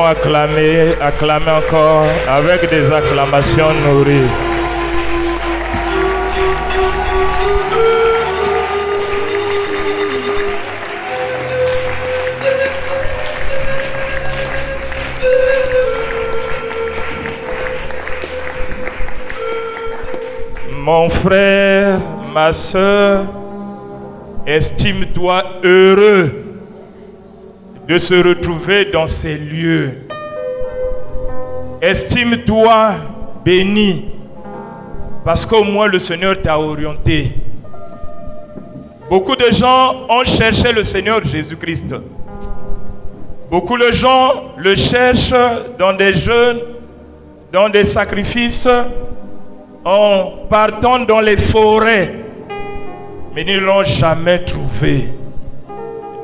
allons acclamer encore avec des acclamations nourries. Mon frère, ma soeur, estime-toi heureux de se retrouver dans ces lieux. Estime-toi béni, parce qu'au moins le Seigneur t'a orienté. Beaucoup de gens ont cherché le Seigneur Jésus-Christ. Beaucoup de gens le cherchent dans des jeûnes, dans des sacrifices, en partant dans les forêts, mais ils ne l'ont jamais trouvé.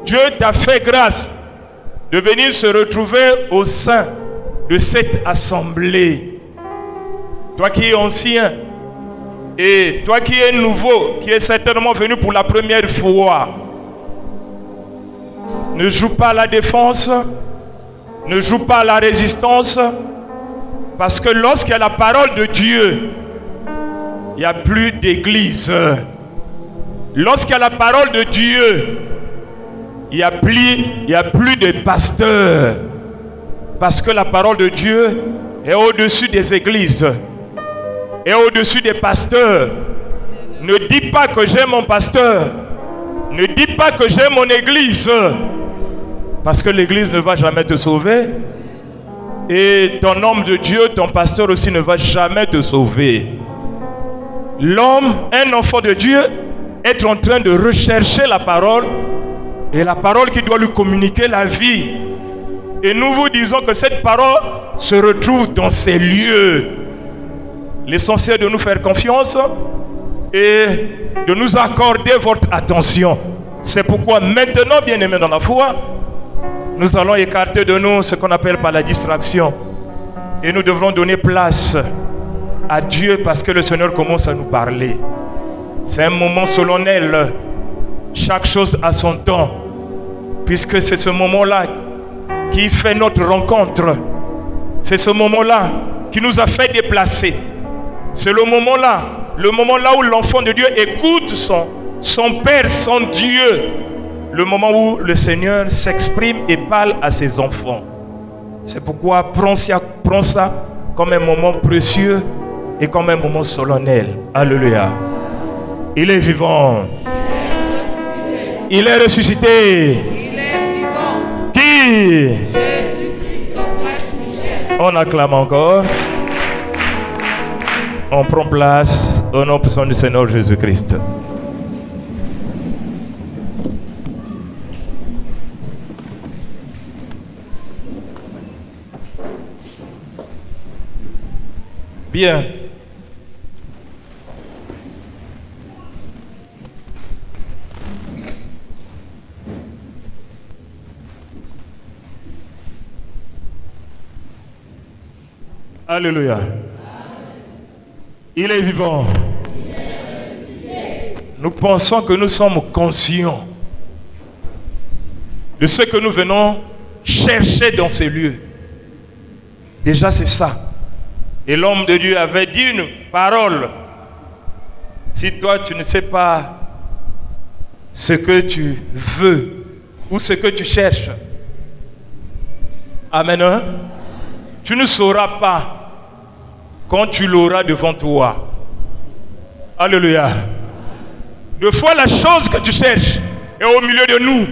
Dieu t'a fait grâce de venir se retrouver au sein de cette assemblée. Toi qui es ancien et toi qui es nouveau, qui est certainement venu pour la première fois, ne joue pas à la défense, ne joue pas à la résistance, parce que lorsqu'il y a la parole de Dieu, il n'y a plus d'église. Lorsqu'il y a la parole de Dieu, il n'y a plus de pasteurs. Parce que la parole de Dieu est au-dessus des églises, est au-dessus des pasteurs. Ne dis pas que j'ai mon pasteur. Ne dis pas que j'ai mon église. Parce que l'église ne va jamais te sauver. Et ton homme de Dieu, ton pasteur aussi ne va jamais te sauver. L'homme, un enfant de Dieu, est en train de rechercher la parole, et la parole qui doit lui communiquer la vie. Et nous vous disons que cette parole se retrouve dans ces lieux. L'essentiel de nous faire confiance et de nous accorder votre attention. C'est pourquoi maintenant, bien-aimés dans la foi, nous allons écarter de nous ce qu'on appelle par la distraction. Et nous devrons donner place à Dieu, parce que le Seigneur commence à nous parler. C'est un moment solennel. Chaque chose a son temps, puisque c'est ce moment-là qui fait notre rencontre. C'est ce moment-là qui nous a fait déplacer. C'est le moment-là où l'enfant de Dieu écoute son Père, son Dieu. Le moment où le Seigneur s'exprime et parle à ses enfants. C'est pourquoi prends ça comme un moment précieux et comme un moment solennel. Alléluia. Il est vivant. Il est ressuscité. Il est vivant. Qui? Jésus-Christ au prêche Michel. On acclame encore. On prend place au nom puissant du Seigneur Jésus-Christ. Bien. Alléluia. Il est vivant. Nous pensons que nous sommes conscients de ce que nous venons chercher dans ces lieux. Déjà, c'est ça. Et l'homme de Dieu avait dit une parole. Si toi, tu ne sais pas ce que tu veux ou ce que tu cherches, amen, hein? Tu ne sauras pas quand tu l'auras devant toi. Alléluia. Deux fois la chose que tu cherches est au milieu de nous.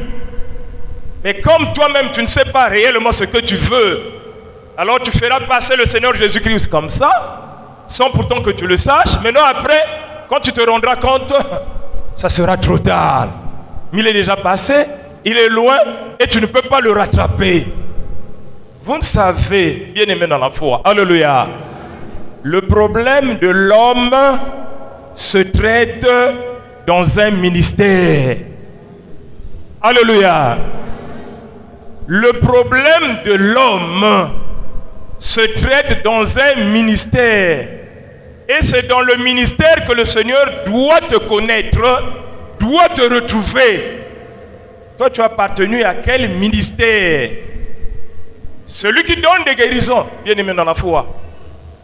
Mais comme toi-même, tu ne sais pas réellement ce que tu veux, alors tu feras passer le Seigneur Jésus-Christ comme ça, sans pourtant que tu le saches. Maintenant après, quand tu te rendras compte, ça sera trop tard. Mais il est déjà passé, il est loin et tu ne peux pas le rattraper. Vous ne savez, bien-aimés dans la foi, alléluia, le problème de l'homme se traite dans un ministère. Alléluia. Le problème de l'homme se traite dans un ministère. Et c'est dans le ministère que le Seigneur doit te connaître, doit te retrouver. Toi, tu as appartenu à quel ministère? Celui qui donne des guérisons, bien aimé dans la foi,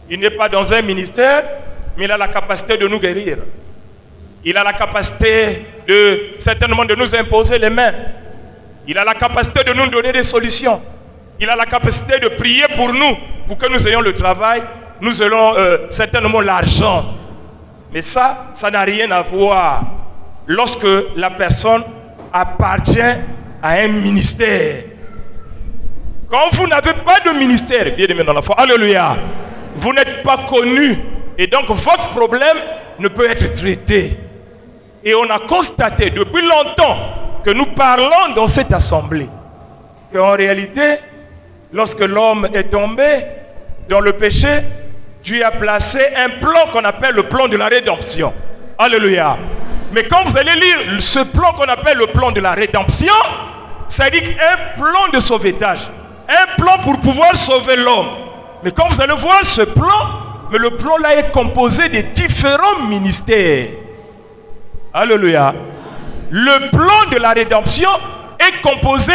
il n'est pas dans un ministère, mais il a la capacité de nous guérir. Il a la capacité certainement de nous imposer les mains. Il a la capacité de nous donner des solutions. Il a la capacité de prier pour nous, pour que nous ayons le travail, nous ayons certainement l'argent. Mais ça n'a rien à voir lorsque la personne appartient à un ministère. Quand vous n'avez pas de ministère, bien aimé dans la foi, alléluia, vous n'êtes pas connu et donc votre problème ne peut être traité. Et on a constaté depuis longtemps que nous parlons dans cette assemblée qu'en réalité, lorsque l'homme est tombé dans le péché, Dieu a placé un plan qu'on appelle le plan de la rédemption. Alléluia. Mais quand vous allez lire ce plan qu'on appelle le plan de la rédemption, ça dit un plan de sauvetage, un plan pour pouvoir sauver l'homme. Mais quand vous allez voir ce plan, mais le plan là est composé de différents ministères. Alléluia. Le plan de la rédemption est composé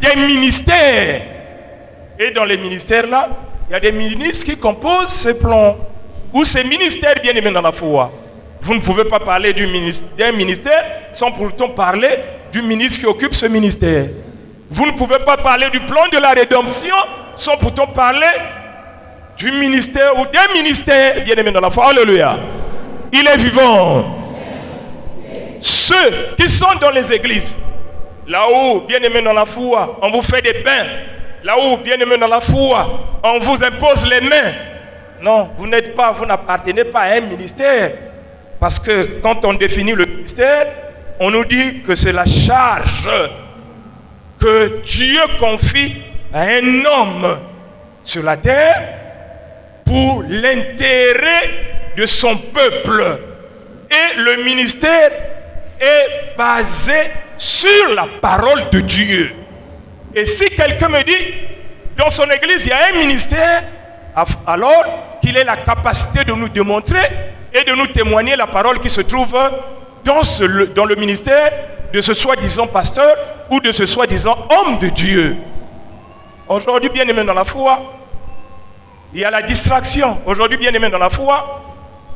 des ministères. Et dans les ministères là, il y a des ministres qui composent ce plan. Ou ces ministères bien aimés dans la foi. Vous ne pouvez pas parler d'un ministère sans pourtant parler du ministre qui occupe ce ministère. Vous ne pouvez pas parler du plan de la rédemption sans pourtant parler du ministère ou des ministères bien aimés dans la foi. Alléluia. Il est vivant. Ceux qui sont dans les églises, là-haut, bien aimés dans la foi, on vous fait des bains. Là-haut, bien aimés dans la foi, on vous impose les mains. Non, vous n'appartenez pas à un ministère. Parce que quand on définit le ministère, on nous dit que c'est la charge que Dieu confie à un homme sur la terre pour l'intérêt de son peuple. Et le ministère est basé sur la parole de Dieu. Et si quelqu'un me dit, dans son église, il y a un ministère, alors qu'il ait la capacité de nous démontrer et de nous témoigner la parole qui se trouve dans le ministère de ce soi-disant pasteur ou de ce soi-disant homme de Dieu. Aujourd'hui, bien aimé dans la foi, il y a la distraction. Aujourd'hui, bien aimé dans la foi,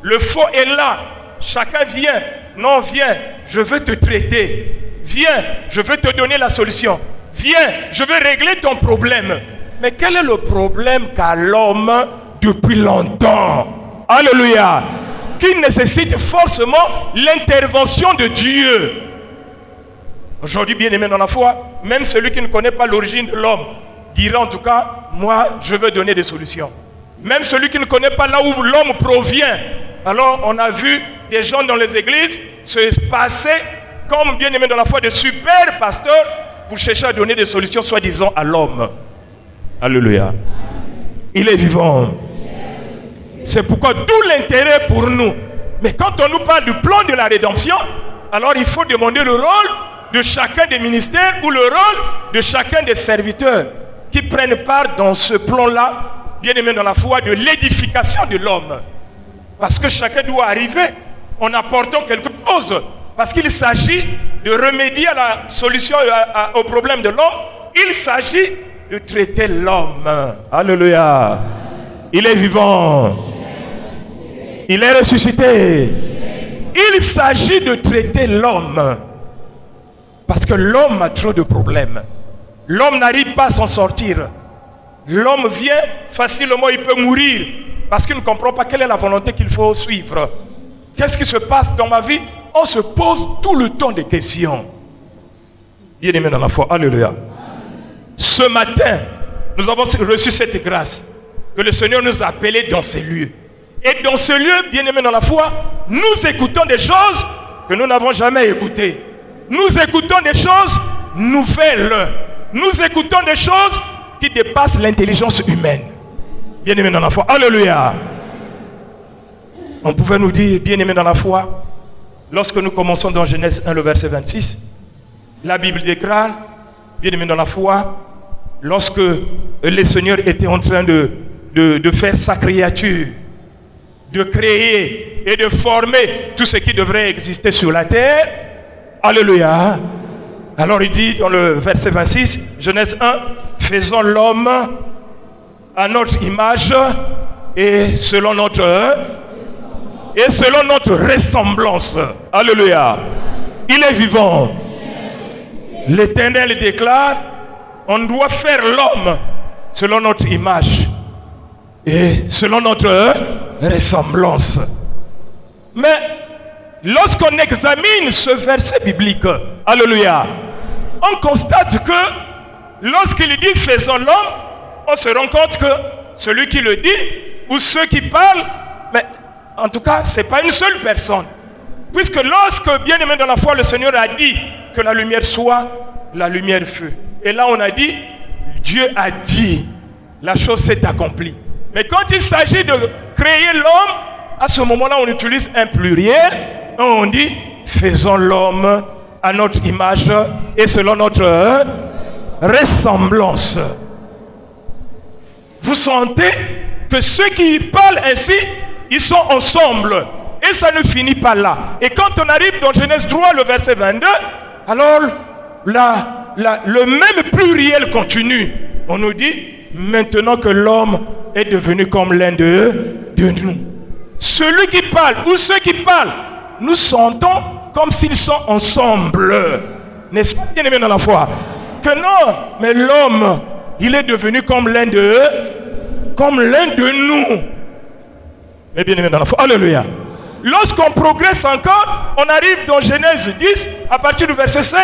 le faux est là. Chacun vient. Non, viens, je veux te traiter. Viens, je veux te donner la solution. Viens, je veux régler ton problème. Mais quel est le problème qu'a l'homme depuis longtemps? Alléluia. Qui nécessite forcément l'intervention de Dieu. Aujourd'hui, bien aimé dans la foi, même celui qui ne connaît pas l'origine de l'homme dira en tout cas, moi, je veux donner des solutions. Même celui qui ne connaît pas là où l'homme provient. Alors, on a vu des gens dans les églises se passer comme bien aimé dans la foi de super pasteurs pour chercher à donner des solutions soi-disant à l'homme. Alléluia. Il est vivant. C'est pourquoi d'où l'intérêt pour nous. Mais quand on nous parle du plan de la rédemption, alors il faut demander le rôle de chacun des ministères ou le rôle de chacun des serviteurs qui prennent part dans ce plan-là, bien aimé dans la foi, de l'édification de l'homme. Parce que chacun doit arriver en apportant quelque chose. Parce qu'il s'agit de remédier à la solution au problème de l'homme. Il s'agit de traiter l'homme. Alléluia. Il est vivant. Il est ressuscité. Il s'agit de traiter l'homme. Parce que l'homme a trop de problèmes. L'homme n'arrive pas à s'en sortir. L'homme vient, facilement il peut mourir. Parce qu'il ne comprend pas quelle est la volonté qu'il faut suivre. Qu'est-ce qui se passe dans ma vie? On se pose tout le temps des questions. Bien-aimé dans la foi, alléluia. Ce matin, nous avons reçu cette grâce que le Seigneur nous a appelés dans ces lieux. Et dans ce lieu, bien-aimé dans la foi, nous écoutons des choses que nous n'avons jamais écoutées. Nous écoutons des choses nouvelles. Nous écoutons des choses qui dépassent l'intelligence humaine. Bien-aimé dans la foi, alléluia. On pouvait nous dire, bien-aimé dans la foi, lorsque nous commençons dans Genèse 1, le verset 26, la Bible déclare, bien-aimé dans la foi, lorsque le Seigneur était en train de faire sa créature, de créer et de former tout ce qui devrait exister sur la terre, alléluia. Alors il dit dans le verset 26, Genèse 1, faisons l'homme à notre image et selon notre ressemblance. Alléluia. Il est vivant. L'Éternel déclare, on doit faire l'homme selon notre image et selon notre ressemblance. Mais lorsqu'on examine ce verset biblique, alléluia, on constate que lorsqu'il dit faisons l'homme, on se rend compte que celui qui le dit ou ceux qui parlent, mais en tout cas, ce n'est pas une seule personne. Puisque lorsque, bien aimé dans la foi, le Seigneur a dit que la lumière soit, la lumière fut. Et là, on a dit, Dieu a dit, la chose s'est accomplie. Mais quand il s'agit de créer l'homme, à ce moment-là, on utilise un pluriel. On dit, faisons l'homme à notre image et selon notre ressemblance. Vous sentez que ceux qui parlent ainsi, ils sont ensemble. Et ça ne finit pas là. Et quand on arrive dans Genèse 3, le verset 22, alors le même pluriel continue. On nous dit, maintenant que l'homme est devenu comme l'un de nous. Celui qui parle ou ceux qui parlent, nous sentons comme s'ils sont ensemble. N'est-ce pas, bien aimé dans la foi? Que non, mais l'homme, il est devenu comme l'un de nous. Mais bien aimé dans la foi, alléluia. Lorsqu'on progresse encore, on arrive dans Genèse 10, à partir du verset 7,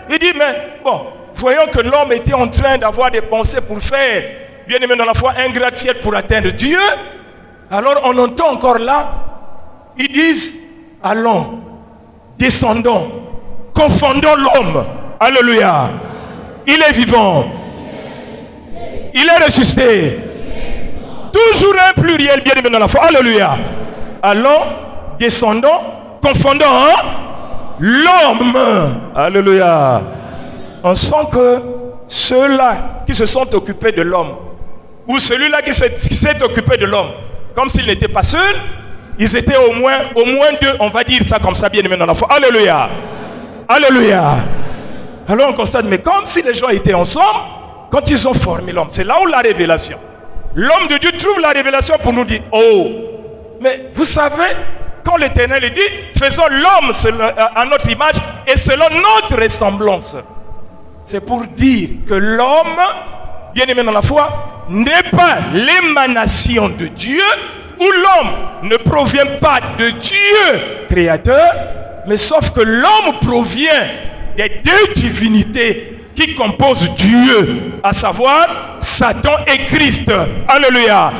il dit, mais bon, voyons que l'homme était en train d'avoir des pensées pour faire, bien aimé dans la foi, un gratte-ciel pour atteindre Dieu. Alors on entend encore là, ils disent, allons, descendons, confondons l'homme. Alléluia. Il est vivant. Il est ressuscité. Toujours un pluriel, bien aimé dans la foi. Alléluia. Allons, descendons, confondons l'homme. Alléluia. On sent que ceux-là qui se sont occupés de l'homme, ou celui-là qui s'est occupé de l'homme, comme s'il n'était pas seul, ils étaient au moins deux, on va dire ça comme ça, bien aimé dans la foi. Alléluia. Alléluia. Alors on constate, mais comme si les gens étaient ensemble, quand ils ont formé l'homme, c'est là où la révélation. L'homme de Dieu trouve la révélation pour nous dire, oh, mais vous savez, quand l'Éternel dit, faisons l'homme à notre image et selon notre ressemblance. C'est pour dire que l'homme, bien aimé dans la foi, n'est pas l'émanation de Dieu, où l'homme ne provient pas de Dieu créateur, mais sauf que l'homme provient des deux divinités qui composent Dieu, à savoir Satan et Christ. Alléluia.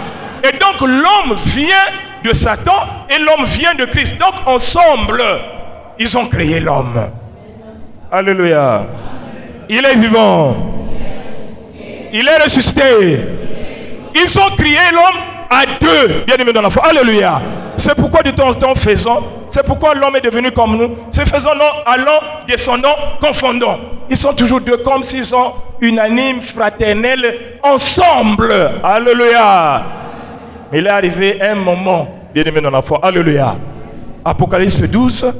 Et donc l'homme vient de Satan et l'homme vient de Christ. Donc ensemble, ils ont créé l'homme. Alléluia. Il est vivant. Il est ressuscité. Ils ont créé l'homme à deux, bien aimé dans la foi. Alléluia. C'est pourquoi de temps en temps faisons. C'est pourquoi l'homme est devenu comme nous. C'est faisons, non, allons, descendons, confondons. Ils sont toujours deux, comme s'ils sont unanimes, fraternels, ensemble. Alléluia. Il est arrivé un moment, bien aimé dans la foi. Alléluia. Apocalypse 12,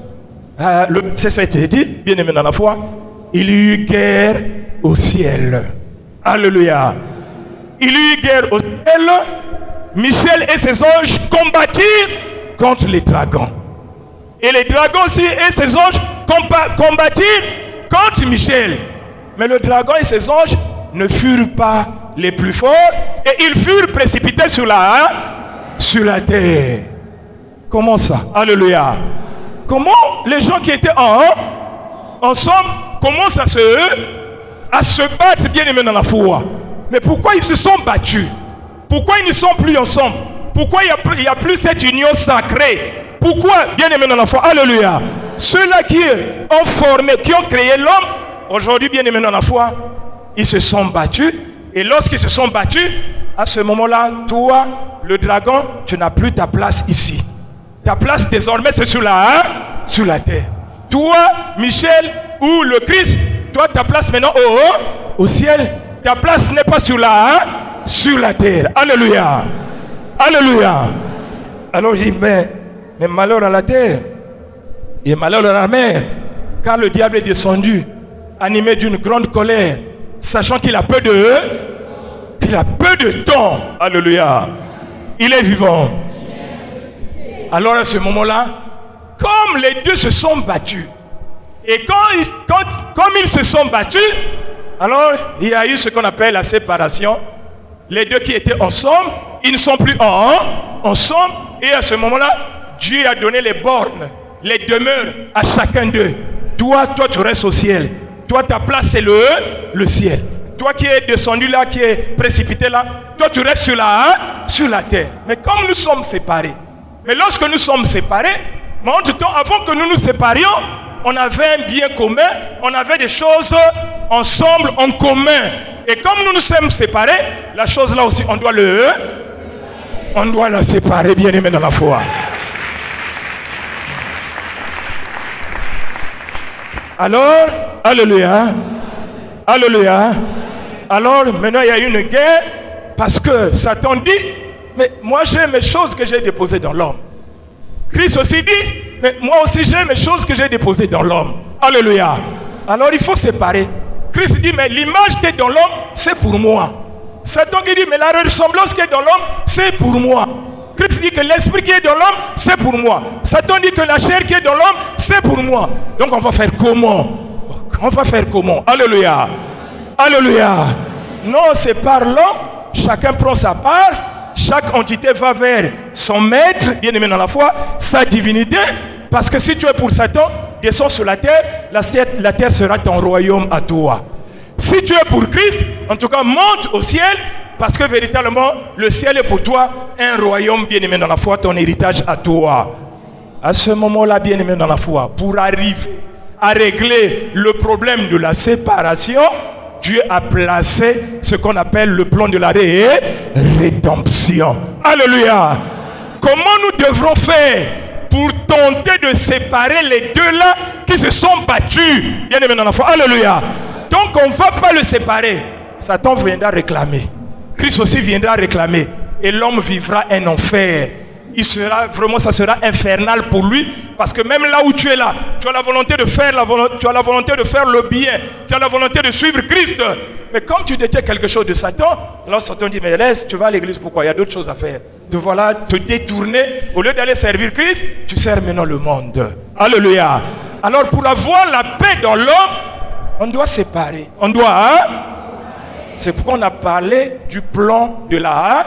le verset 7 dit, bien aimé dans la foi, il y eut guerre au ciel. Alléluia. Il y eut guerre au ciel. Michel et ses anges combattirent contre les dragons. Et les dragons aussi et ses anges combattirent contre Michel. Mais le dragon et ses anges ne furent pas les plus forts et ils furent précipités sur la terre. Comment ça? Alléluia. Comment les gens qui étaient ensemble commencent à se battre, bien aimés dans la foi? Mais pourquoi ils se sont battus? Pourquoi ils ne sont plus ensemble? Pourquoi il n'y a plus cette union sacrée? Pourquoi, bien aimés dans la foi? Alléluia. Ceux-là qui ont formé, qui ont créé l'homme, aujourd'hui, bien aimés dans la foi, ils se sont battus. Et lorsqu'ils se sont battus, à ce moment-là, toi, le dragon, tu n'as plus ta place ici. Ta place désormais, c'est sur la terre. Toi, Michel, ou le Christ, toi, ta place maintenant au ciel. Ta place n'est pas sur la terre. Alléluia. Alléluia. Alors je dis, mais malheur à la terre et malheur à la mer, car le diable est descendu, animé d'une grande colère, sachant qu'il a peur Il a peu de temps. Alléluia. Il est vivant. Alors à ce moment-là, comme les deux se sont battus, et comme ils se sont battus, alors il y a eu ce qu'on appelle la séparation. Les deux qui étaient ensemble, ils ne sont plus ensemble. Et à ce moment-là, Dieu a donné les bornes, les demeures à chacun d'eux. Toi, tu restes au ciel. Toi, ta place, c'est le ciel. Toi qui es descendu là, qui es précipité là, toi, tu restes sur la terre. Mais comme nous sommes séparés, mais lorsque nous sommes séparés, mais en tout temps, avant que nous nous séparions, on avait un bien commun, on avait des choses ensemble, en commun. Et comme nous nous sommes séparés, la chose là aussi, on doit la séparer, bien aimé dans la foi. Alors, alléluia, alléluia. Alors, maintenant, il y a une guerre parce que Satan dit, mais moi j'ai mes choses que j'ai déposées dans l'homme. Christ aussi dit, mais moi aussi j'ai mes choses que j'ai déposées dans l'homme. Alléluia. Alors, il faut séparer. Christ dit, mais l'image qui est dans l'homme, c'est pour moi. Satan qui dit, mais la ressemblance qui est dans l'homme, c'est pour moi. Christ dit que l'esprit qui est dans l'homme, c'est pour moi. Satan dit que la chair qui est dans l'homme, c'est pour moi. Donc on va faire comment? On va faire comment? Alléluia. Alléluia. Non, c'est par l'homme, chacun prend sa part, chaque entité va vers son maître, bien aimé dans la foi, sa divinité. Parce que si tu es pour Satan, descends sur la terre sera ton royaume à toi. Si tu es pour Christ, en tout cas, monte au ciel, parce que véritablement, le ciel est pour toi un royaume, bien-aimé dans la foi, ton héritage à toi. À ce moment-là, bien-aimé dans la foi, pour arriver à régler le problème de la séparation, Dieu a placé ce qu'on appelle le plan de la rédemption. Alléluia. Comment nous devrons faire pour tenter de séparer les deux là qui se sont battus, bien-aimé dans la foi? Alléluia. Donc on ne va pas le séparer. Satan viendra réclamer. Christ aussi viendra réclamer. Et l'homme vivra un enfer. Ça sera infernal pour lui. Parce que même là où tu es là, tu as la volonté de faire tu as la volonté de faire le bien. Tu as la volonté de suivre Christ. Mais comme tu détiens quelque chose de Satan, alors Satan dit, mais laisse, tu vas à l'église, pourquoi? Il y a d'autres choses à faire. De voilà, te détourner. Au lieu d'aller servir Christ, tu sers maintenant le monde. Alléluia. Alors pour avoir la paix dans l'homme, on doit séparer. C'est pourquoi on a parlé du plan de la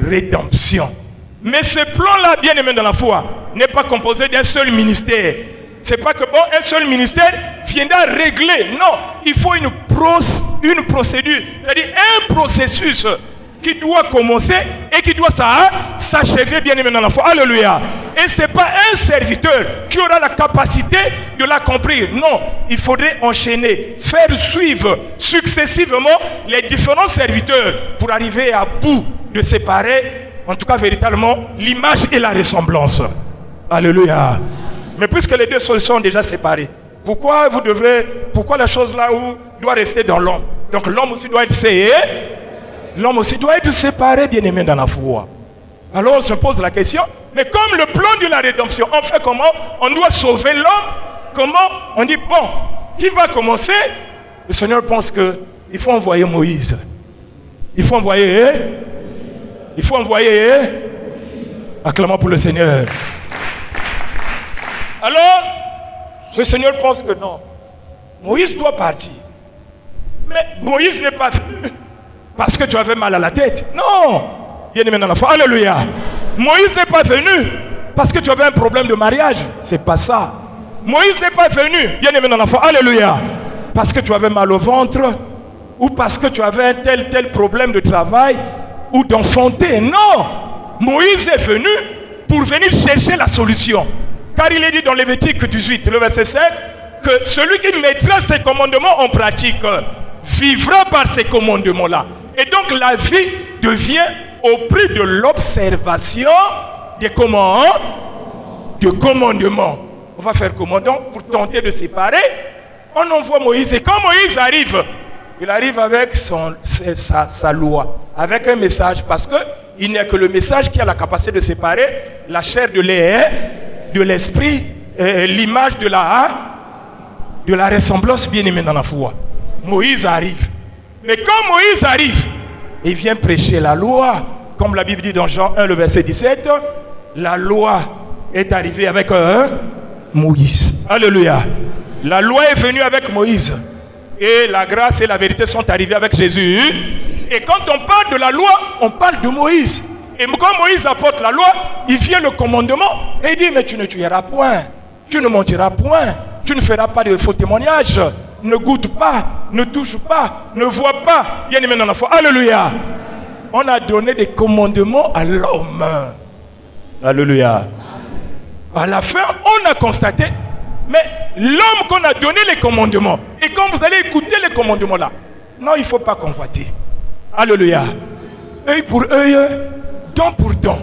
rédemption. Mais ce plan-là, bien aimé dans la foi, n'est pas composé d'un seul ministère. C'est pas que un seul ministère viendra régler. Non, il faut une procédure, c'est-à-dire un processus qui doit commencer et qui doit s'achever, bien aimé dans la foi. Alléluia. Et ce n'est pas un serviteur qui aura la capacité de l'accomplir. Non, il faudrait enchaîner, faire suivre successivement les différents serviteurs pour arriver à bout de séparer, en tout cas véritablement, l'image et la ressemblance. Alléluia. Mais puisque les deux sont déjà séparés, pourquoi la chose là où doit rester dans l'homme? Donc l'homme aussi doit être séparé, bien aimé dans la foi. Alors on se pose la question, mais comme le plan de la rédemption, on fait comment? On doit sauver l'homme. Comment? On dit, bon, qui va commencer? Le Seigneur pense qu'il faut envoyer Moïse. Il faut envoyer. Acclamons pour le Seigneur. Alors, ce Seigneur pense que non. Moïse doit partir. Mais Moïse n'est pas venu parce que tu avais mal à la tête. Non. Bien aimé dans la foi. Alléluia. Moïse n'est pas venu parce que tu avais un problème de mariage. C'est pas ça. Moïse n'est pas venu, bien aimé dans la foi. Alléluia. Parce que tu avais mal au ventre ou parce que tu avais un tel problème de travail ou d'enfanter. Non. Moïse est venu pour venir chercher la solution. Car il est dit dans Lévitique 18, le verset 7, que celui qui mettra ses commandements en pratique vivra par ces commandements-là. Et donc la vie devient au prix de l'observation des commandements. On va faire comment donc pour tenter de séparer? On envoie Moïse. Et quand Moïse arrive, il arrive avec sa loi, avec un message, parce qu'il n'y a que le message qui a la capacité de séparer la chair de l'esprit, l'image de la ressemblance bien-aimée dans la foi. Moïse arrive. Mais quand Moïse arrive, il vient prêcher la loi. Comme la Bible dit dans Jean 1, le verset 17, la loi est arrivée avec Moïse. Alléluia. La loi est venue avec Moïse. Et la grâce et la vérité sont arrivées avec Jésus. Et quand on parle de la loi, on parle de Moïse. Et quand Moïse apporte la loi, il vient le commandement. Et il dit, mais tu ne tueras point. Tu ne mentiras point. Tu ne feras pas de faux témoignages. Ne goûte pas. Ne touche pas. Ne vois pas. Bien aimé dans la foi. Alléluia. On a donné des commandements à l'homme. Alléluia. À la fin, on a constaté, mais l'homme qu'on a donné les commandements, et quand vous allez écouter les commandements là, non, il ne faut pas convoiter. Alléluia. Œil pour œil, dent pour dent.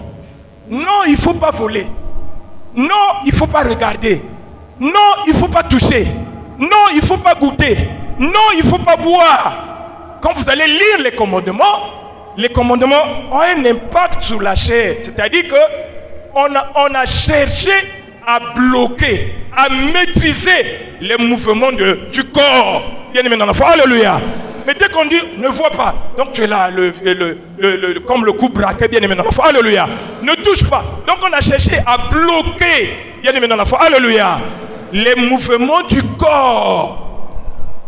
Non, il ne faut pas voler. Non, il ne faut pas regarder. Non, il ne faut pas toucher. Non, il ne faut pas goûter. Non, il ne faut pas boire. Quand vous allez lire les commandements ont un impact sur la chair. C'est-à-dire qu'on a cherché à bloquer, à maîtriser les mouvements du corps. Bien aimé dans la foi. Alléluia. Mais dès qu'on dit ne vois pas, donc tu es là, comme le coup braqué, bien aimé dans la foi. Alléluia. Ne touche pas. Donc on a cherché à bloquer, bien aimé dans la foi. Alléluia. Les mouvements du corps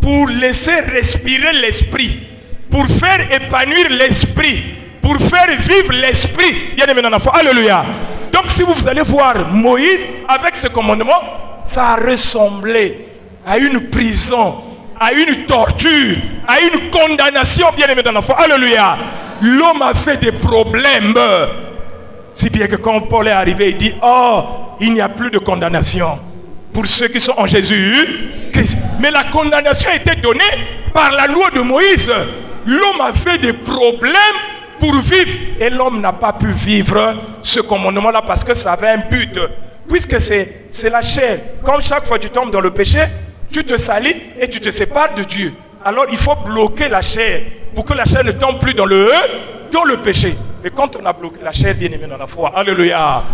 pour laisser respirer l'esprit, pour faire épanouir l'esprit, pour faire vivre l'esprit, bien aimé dans la foi. Alléluia. Donc si vous allez voir Moïse avec ce commandement, ça a ressemblé à une prison, à une torture, à une condamnation, bien aimé dans la foi. Alléluia. L'homme a fait des problèmes. Si bien que quand Paul est arrivé, il dit, oh, il n'y a plus de condamnation pour ceux qui sont en Jésus-Christ. Mais la condamnation a été donnée par la loi de Moïse. L'homme a fait des problèmes pour vivre. Et l'homme n'a pas pu vivre ce commandement-là parce que ça avait un but. Puisque c'est la chair. Comme chaque fois que tu tombes dans le péché, tu te salis et tu te sépares de Dieu. Alors il faut bloquer la chair pour que la chair ne tombe plus dans le péché. Mais quand on a bloqué la chair, bien aimé dans la foi, alléluia.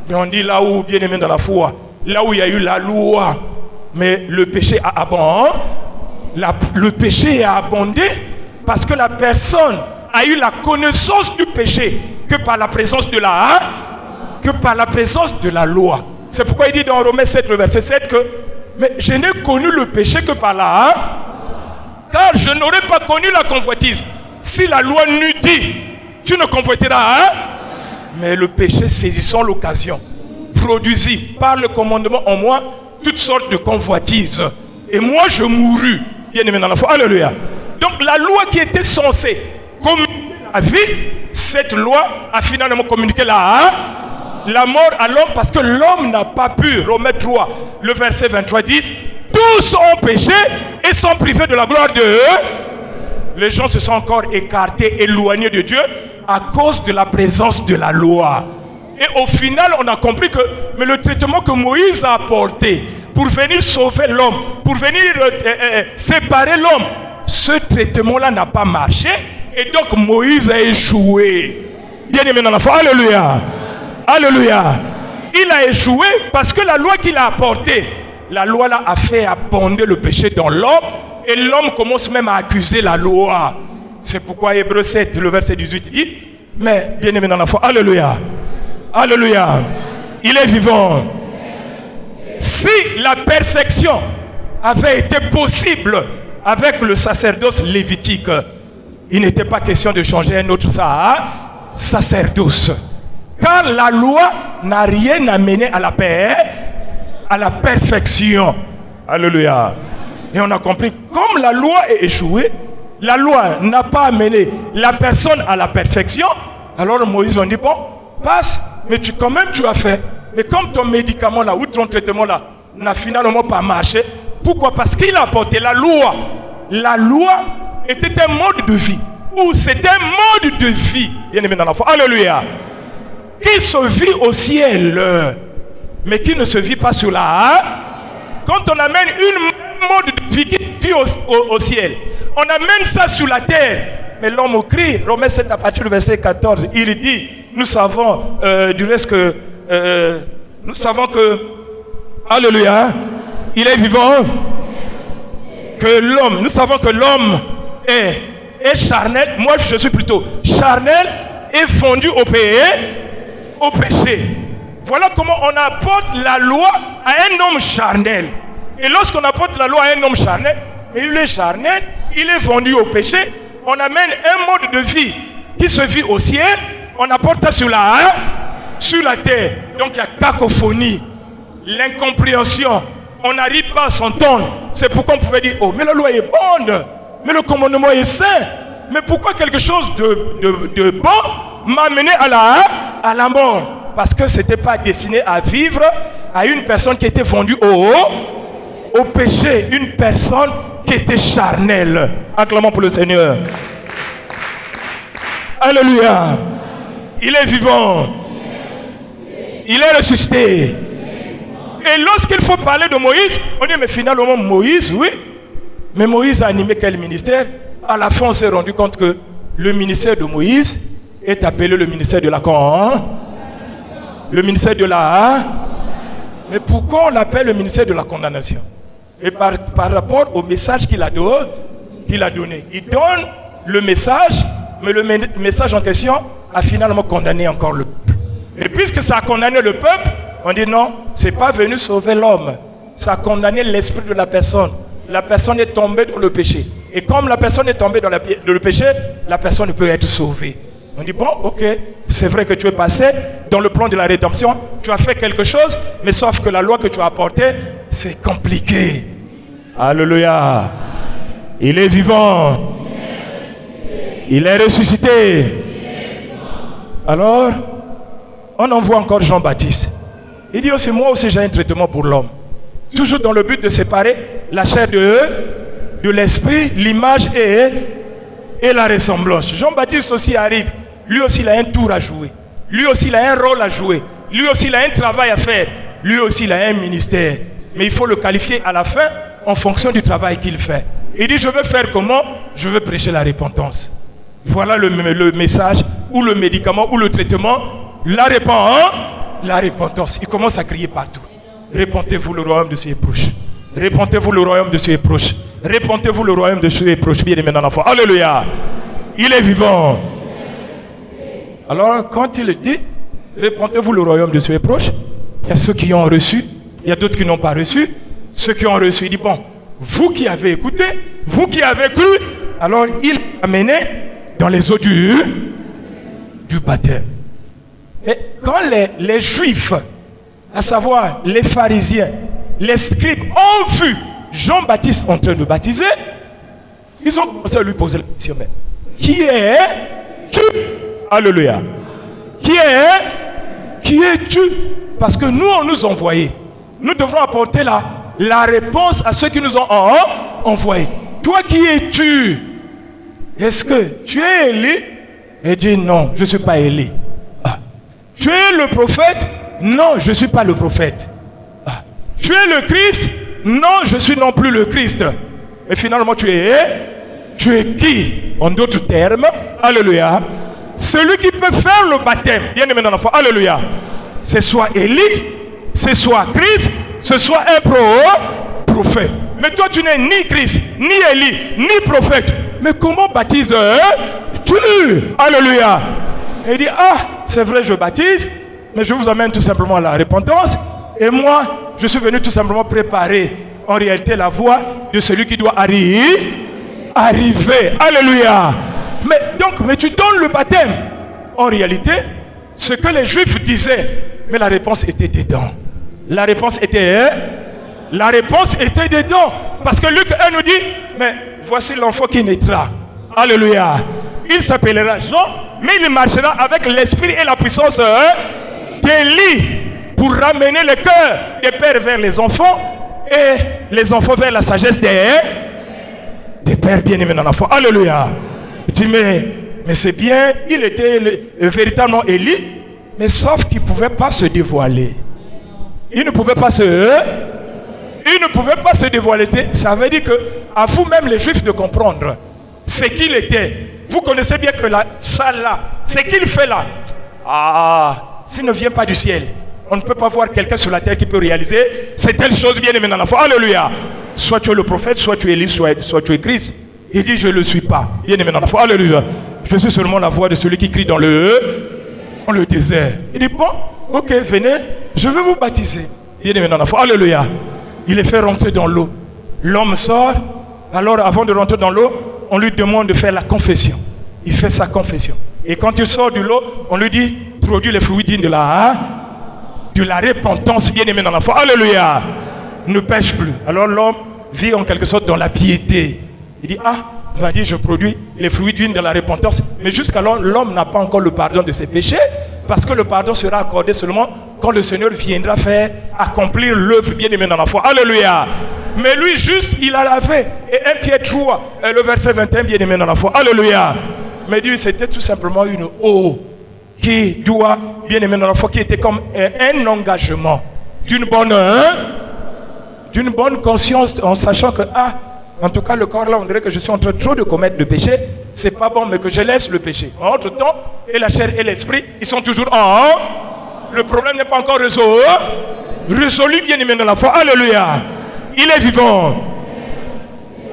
Mais on dit là où, bien aimé dans la foi, là où il y a eu la loi, mais le péché a abondé. Le péché a abondé parce que la personne a eu la connaissance du péché que par la présence de la loi. C'est pourquoi il dit dans Romains 7, le verset 7 que mais je n'ai connu le péché que par là, car je n'aurais pas connu la convoitise. Si la loi n'eût dit, tu ne convoiteras, mais le péché saisissant l'occasion, produisit par le commandement en moi toutes sortes de convoitises. Et moi je mourus, bien aimé dans la foi. Alléluia. Donc la loi qui était censée communiquer la vie, cette loi a finalement communiqué la mort à l'homme parce que l'homme n'a pas pu. Romains 3, le verset 23 dit, tous ont péché et sont privés de la gloire de eux. Les gens se sont encore écartés, éloignés de Dieu à cause de la présence de la loi. Et au final, on a compris que mais le traitement que Moïse a apporté pour venir sauver l'homme, pour venir séparer l'homme, ce traitement-là n'a pas marché. Et donc Moïse a échoué. Bien aimé dans la foi, alléluia. Alléluia. Il a échoué parce que la loi qu'il a apportée, la loi là a fait abonder le péché dans l'homme. Et l'homme commence même à accuser la loi. C'est pourquoi Hébreux 7, le verset 18 dit, mais bien aimé dans la foi, alléluia. Alléluia. Il est vivant. Si la perfection avait été possible avec le sacerdoce lévitique, il n'était pas question de changer un autre sacerdoce. Car la loi n'a rien amené à la paix, à la perfection. Alléluia. Et on a compris, comme la loi est échouée, la loi n'a pas amené la personne à la perfection, alors Moïse a dit, bon, passe, mais quand même tu as fait. Mais comme ton médicament là, ou ton traitement là, n'a finalement pas marché, pourquoi? Parce qu'il a apporté la loi. La loi était un mode de vie, ou c'était un mode de vie, bien aimé dans la foi, alléluia, qui se vit au ciel, mais qui ne se vit pas sur la... Quand on amène une mode de vie qui vit au ciel, on amène ça sur la terre, mais l'homme crie. Romains 7 à partir du verset 14, il dit, nous savons du reste que, nous savons que, alléluia, il est vivant, que l'homme, nous savons que l'homme est est charnel, moi je suis plutôt charnel et fondu au péché. Voilà comment on apporte la loi à un homme charnel. Et lorsqu'on apporte la loi à un homme charnel, il est charnel, il est fondu au péché, on amène un mode de vie qui se vit au ciel, on apporte ça sur la terre. Donc il y a cacophonie, l'incompréhension, on n'arrive pas à s'entendre. C'est pourquoi on pouvait dire, oh mais la loi est bonne, mais le commandement est saint, mais pourquoi quelque chose de bon m'a mené à la mort? Parce que ce n'était pas destiné à vivre à une personne qui était fondue au péché, une personne qui était charnelle. Acclamons pour le Seigneur. Alléluia. Il est vivant. Il est ressuscité. Et lorsqu'il faut parler de Moïse, on dit mais finalement Moïse, oui. Mais Moïse a animé quel ministère? À la fin on s'est rendu compte que le ministère de Moïse est appelé le ministère de la le ministère de la... Mais pourquoi on l'appelle le ministère de la condamnation? Et par rapport au message qu'il a donné. Il donne le message, mais le message en question a finalement condamné encore le peuple. Et puisque ça a condamné le peuple, on dit non, c'est pas venu sauver l'homme. Ça a condamné l'esprit de la personne. La personne est tombée dans le péché. Et comme la personne est tombée dans le péché, la personne ne peut être sauvée. On dit bon, ok, c'est vrai que tu es passé dans le plan de la rédemption, tu as fait quelque chose, mais sauf que la loi que tu as apportée, c'est compliqué. Alléluia. Il est vivant. Il est ressuscité. Alors, on envoie encore Jean-Baptiste. Il dit aussi, moi aussi j'ai un traitement pour l'homme. Toujours dans le but de séparer la chair de l'esprit, l'image et la ressemblance. Jean-Baptiste aussi arrive. Lui aussi il a un tour à jouer. Lui aussi il a un rôle à jouer. Lui aussi il a un travail à faire. Lui aussi il a un ministère. Mais il faut le qualifier à la fin en fonction du travail qu'il fait. Il dit je veux faire comment? Je veux prêcher la repentance. Voilà le message ou le médicament ou le traitement. La repentance. Il commence à crier partout. Repentez-vous, le royaume de Dieu est proche. Repentez-vous, le royaume de Dieu est proche. Repentez-vous, le royaume de Dieu est proche. Bien aimé dans l'enfant. Alléluia. Il est vivant. Alors, quand il dit, repentez-vous, le royaume de Dieu est proche, il y a ceux qui ont reçu, il y a d'autres qui n'ont pas reçu. Ceux qui ont reçu, il dit, bon, vous qui avez écouté, vous qui avez cru, alors il a mené dans les eaux du baptême. Et quand les Juifs, à savoir les pharisiens, les scribes, ont vu Jean-Baptiste en train de baptiser, ils ont commencé à lui poser la question, mais qui es-tu? Alléluia. Qui es-tu? Parce que nous, on nous a envoyés. Nous devrons apporter la réponse à ceux qui nous ont envoyés. Toi, qui es-tu? Est-ce que tu es Élie? Il dit non, je ne suis pas Élie. Ah. Tu es le prophète? Non, je ne suis pas le prophète. Ah. Tu es le Christ? Non, je suis non plus le Christ. Mais finalement, tu es qui? En d'autres termes, alléluia, celui qui peut faire le baptême, bien aimé dans l'enfant, alléluia, c'est soit Élie, c'est soit Christ, ce soit un prophète. Mais toi, tu n'es ni Christ, ni Élie, ni prophète. Mais comment baptises-tu? Alléluia. Et il dit, ah, c'est vrai, je baptise, mais je vous amène tout simplement à la repentance. Et moi, je suis venu tout simplement préparer en réalité la voie de celui qui doit arriver. Alléluia. Mais tu donnes le baptême. En réalité, ce que les Juifs disaient, mais la réponse était dedans. La réponse était dedans. Parce que Luc 1 nous dit, mais voici l'enfant qui naîtra. Alléluia. Il s'appellera Jean, mais il marchera avec l'esprit et la puissance d'Élie pour ramener le cœur des pères vers les enfants et les enfants vers la sagesse des pères bien-aimés dans l'enfant. Alléluia. Tu dis, mais c'est bien, il était véritablement Élie, mais sauf qu'il ne pouvait pas se dévoiler. Il ne pouvait pas se dévoiler. Ça veut dire que à vous-même les Juifs de comprendre ce qu'il était. Vous connaissez bien que ça là, ce qu'il fait là, s'il ne vient pas du ciel, on ne peut pas voir quelqu'un sur la terre qui peut réaliser c'est telle chose bien aimée dans l'enfant. Alléluia. Soit tu es le prophète, soit tu es Élie, soit tu es Christ. Il dit, je ne le suis pas. Bien-aimé dans la foi, alléluia. Je suis seulement la voix de celui qui crie dans le désert. Il dit, bon, ok, venez, je vais vous baptiser. Bien-aimé dans la foi, alléluia. Il est fait rentrer dans l'eau. L'homme sort. Alors, avant de rentrer dans l'eau, on lui demande de faire la confession. Il fait sa confession. Et quand il sort de l'eau, on lui dit, produis les fruits dignes de la repentance, bien-aimé dans la foi. Alléluia. Ne pêche plus. Alors l'homme vit en quelque sorte dans la piété. Il dit, il m'a dit, je produis les fruits dignes de la repentance. Mais jusqu'alors, l'homme n'a pas encore le pardon de ses péchés, parce que le pardon sera accordé seulement quand le Seigneur viendra faire accomplir l'œuvre, bien-aimé dans la foi. Alléluia. Mais lui, juste, il a lavé. Et 1 Pierre 3, le verset 21, bien-aimé dans la foi. Alléluia. Mais lui, c'était tout simplement une eau qui doit, bien-aimé dans la foi, qui était comme un engagement d'une bonne conscience, en sachant que, en tout cas, le corps là, on dirait que je suis en train trop de commettre le péché. C'est pas bon, mais que je laisse le péché. En autre temps, et la chair et l'esprit, ils sont toujours le problème n'est pas encore résolu, bien-aimé dans la foi. Alléluia. Il est vivant.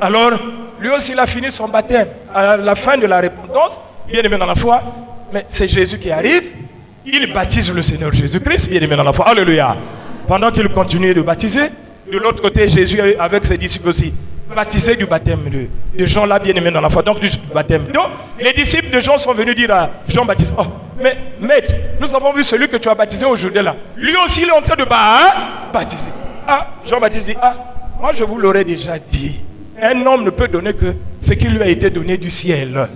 Alors, lui aussi, il a fini son baptême. À la fin de la repentance, bien-aimé dans la foi, mais c'est Jésus qui arrive. Il baptise le Seigneur Jésus-Christ, bien-aimé dans la foi. Alléluia. Pendant qu'il continuait de baptiser, de l'autre côté, Jésus, avec ses disciples aussi, baptisé du baptême de Jean là, bien-aimé dans la foi. Donc, du baptême. Donc, les disciples de Jean sont venus dire à Jean-Baptiste, mais maître, nous avons vu celui que tu as baptisé aujourd'hui là. Lui aussi, il est en train de baptiser. Jean-Baptiste dit, moi je vous l'aurais déjà dit. Un homme ne peut donner que ce qui lui a été donné du ciel.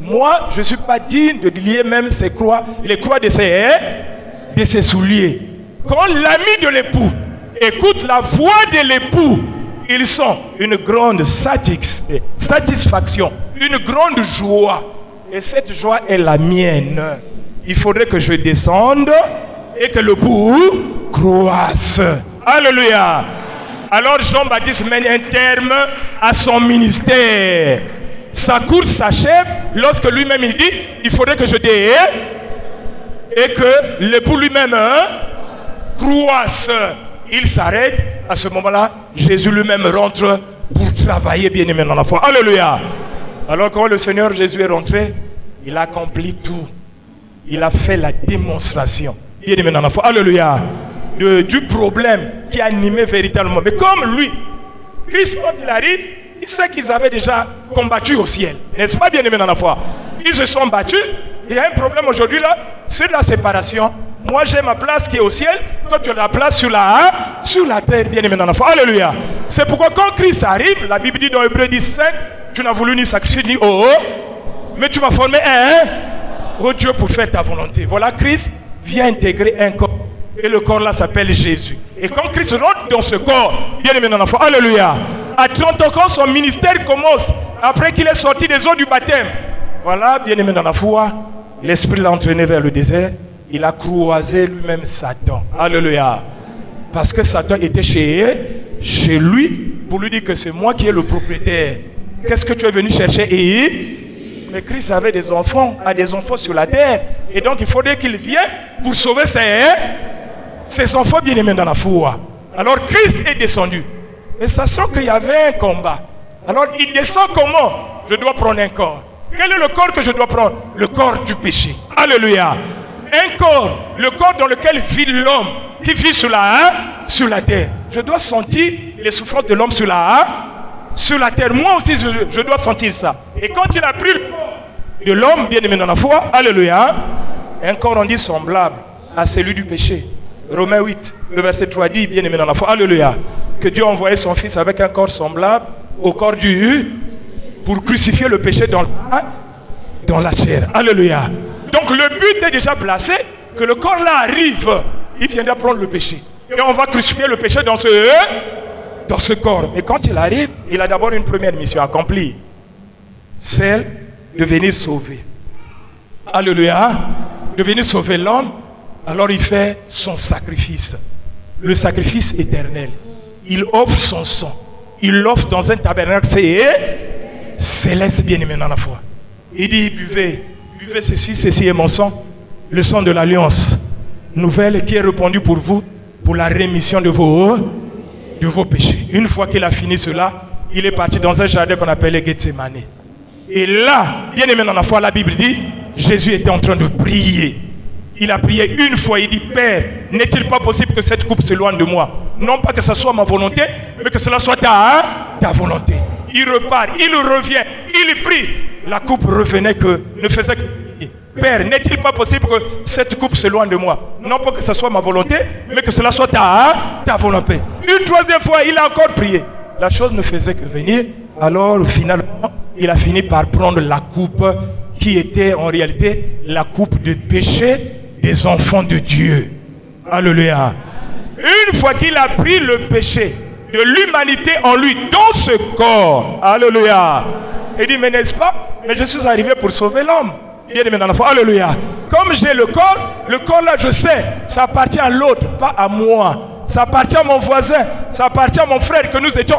Moi, je ne suis pas digne de lier même ses croix, les croix de ses souliers. Quand l'ami de l'époux écoute la voix de l'époux, ils sont une grande satisfaction, une grande joie. Et cette joie est la mienne. Il faudrait que je descende et que le bout croisse. Alléluia. Alors Jean-Baptiste mène un terme à son ministère. Sa course s'achève lorsque lui-même il dit, il faudrait que je déhais et que l'époux lui-même croisse. Il s'arrête. À ce moment-là, Jésus lui-même rentre pour travailler, bien-aimé dans la foi. Alléluia. Alors quand le Seigneur Jésus est rentré, il a accompli tout. Il a fait la démonstration, bien-aimé dans la foi. Alléluia. Du problème qui animait véritablement. Mais comme lui, Christ, quand il arrive, il sait qu'ils avaient déjà combattu au ciel. N'est-ce pas, bien-aimé dans la foi? Ils se sont battus. Il y a un problème aujourd'hui là, c'est la séparation. Moi j'ai ma place qui est au ciel, toi tu as la place sur la terre, bien-aimé dans la foi. Alléluia. C'est pourquoi quand Christ arrive, la Bible dit dans Hébreux 10:5, tu n'as voulu ni sacrifier ni mais tu m'as formé Dieu pour faire ta volonté. Voilà, Christ vient intégrer un corps. Et le corps là s'appelle Jésus. Et quand Christ rentre dans ce corps, bien-aimé dans la foi, alléluia, à 30 ans, quand son ministère commence, après qu'il est sorti des eaux du baptême, voilà, bien-aimé dans la foi, l'Esprit l'a entraîné vers le désert. Il a croisé lui-même Satan. Alléluia. Parce que Satan était chez lui pour lui dire que c'est moi qui ai le propriétaire. Qu'est-ce que tu es venu chercher? Mais Christ avait des enfants sur la terre. Et donc il faudrait qu'il vienne pour sauver ses enfants bien-aimés dans la foi. Alors Christ est descendu. Et sachant qu'il y avait un combat. Alors il descend comment? Je dois prendre un corps. Quel est le corps que je dois prendre? Le corps du péché. Alléluia. Un corps, le corps dans lequel vit l'homme, qui vit sur la terre. Je dois sentir les souffrances de l'homme sur la terre. Moi aussi, je dois sentir ça. Et quand il a pris le corps de l'homme, bien-aimé dans la foi, alléluia, un corps, on dit, semblable à celui du péché. Romains 8, le verset 3 dit, bien-aimé dans la foi, alléluia, que Dieu a envoyé son Fils avec un corps semblable au corps pour crucifier le péché dans la chair. Alléluia. Donc le but est déjà placé, que le corps là arrive, il viendra prendre le péché. Et on va crucifier le péché dans ce corps. Mais quand il arrive, il a d'abord une première mission accomplie. Celle de venir sauver. Alléluia. De venir sauver l'homme. Alors il fait son sacrifice. Le sacrifice éternel. Il offre son sang. Il l'offre dans un tabernacle céleste, bien-aimé dans la foi. Il dit, buvez ceci est mon sang, le sang de l'alliance nouvelle qui est répandu pour vous, pour la rémission de vos péchés. Une fois qu'il a fini cela, il est parti dans un jardin qu'on appelait Gethsemane. Et là, bien aimé dans la foi, la Bible dit, Jésus était en train de prier. Il a prié une fois, il dit, Père, n'est-il pas possible que cette coupe s'éloigne de moi? Non pas que ce soit ma volonté, mais que cela soit ta volonté. Il repart, il revient, il prie. La coupe revenait ne faisait que... Père, n'est-il pas possible que cette coupe s'éloigne de moi? Non pas que ce soit ma volonté, mais que cela soit ta volonté. Une troisième fois, il a encore prié. La chose ne faisait que venir. Alors, finalement, il a fini par prendre la coupe qui était en réalité la coupe de péché des enfants de Dieu. Alléluia. Une fois qu'il a pris le péché de l'humanité en lui, dans ce corps, alléluia, il dit, mais n'est-ce pas? Mais je suis arrivé pour sauver l'homme. Bien aimé dans la foi, alléluia. Comme j'ai le corps là, je sais, ça appartient à l'autre, pas à moi. Ça appartient à mon voisin, ça appartient à mon frère, que nous étions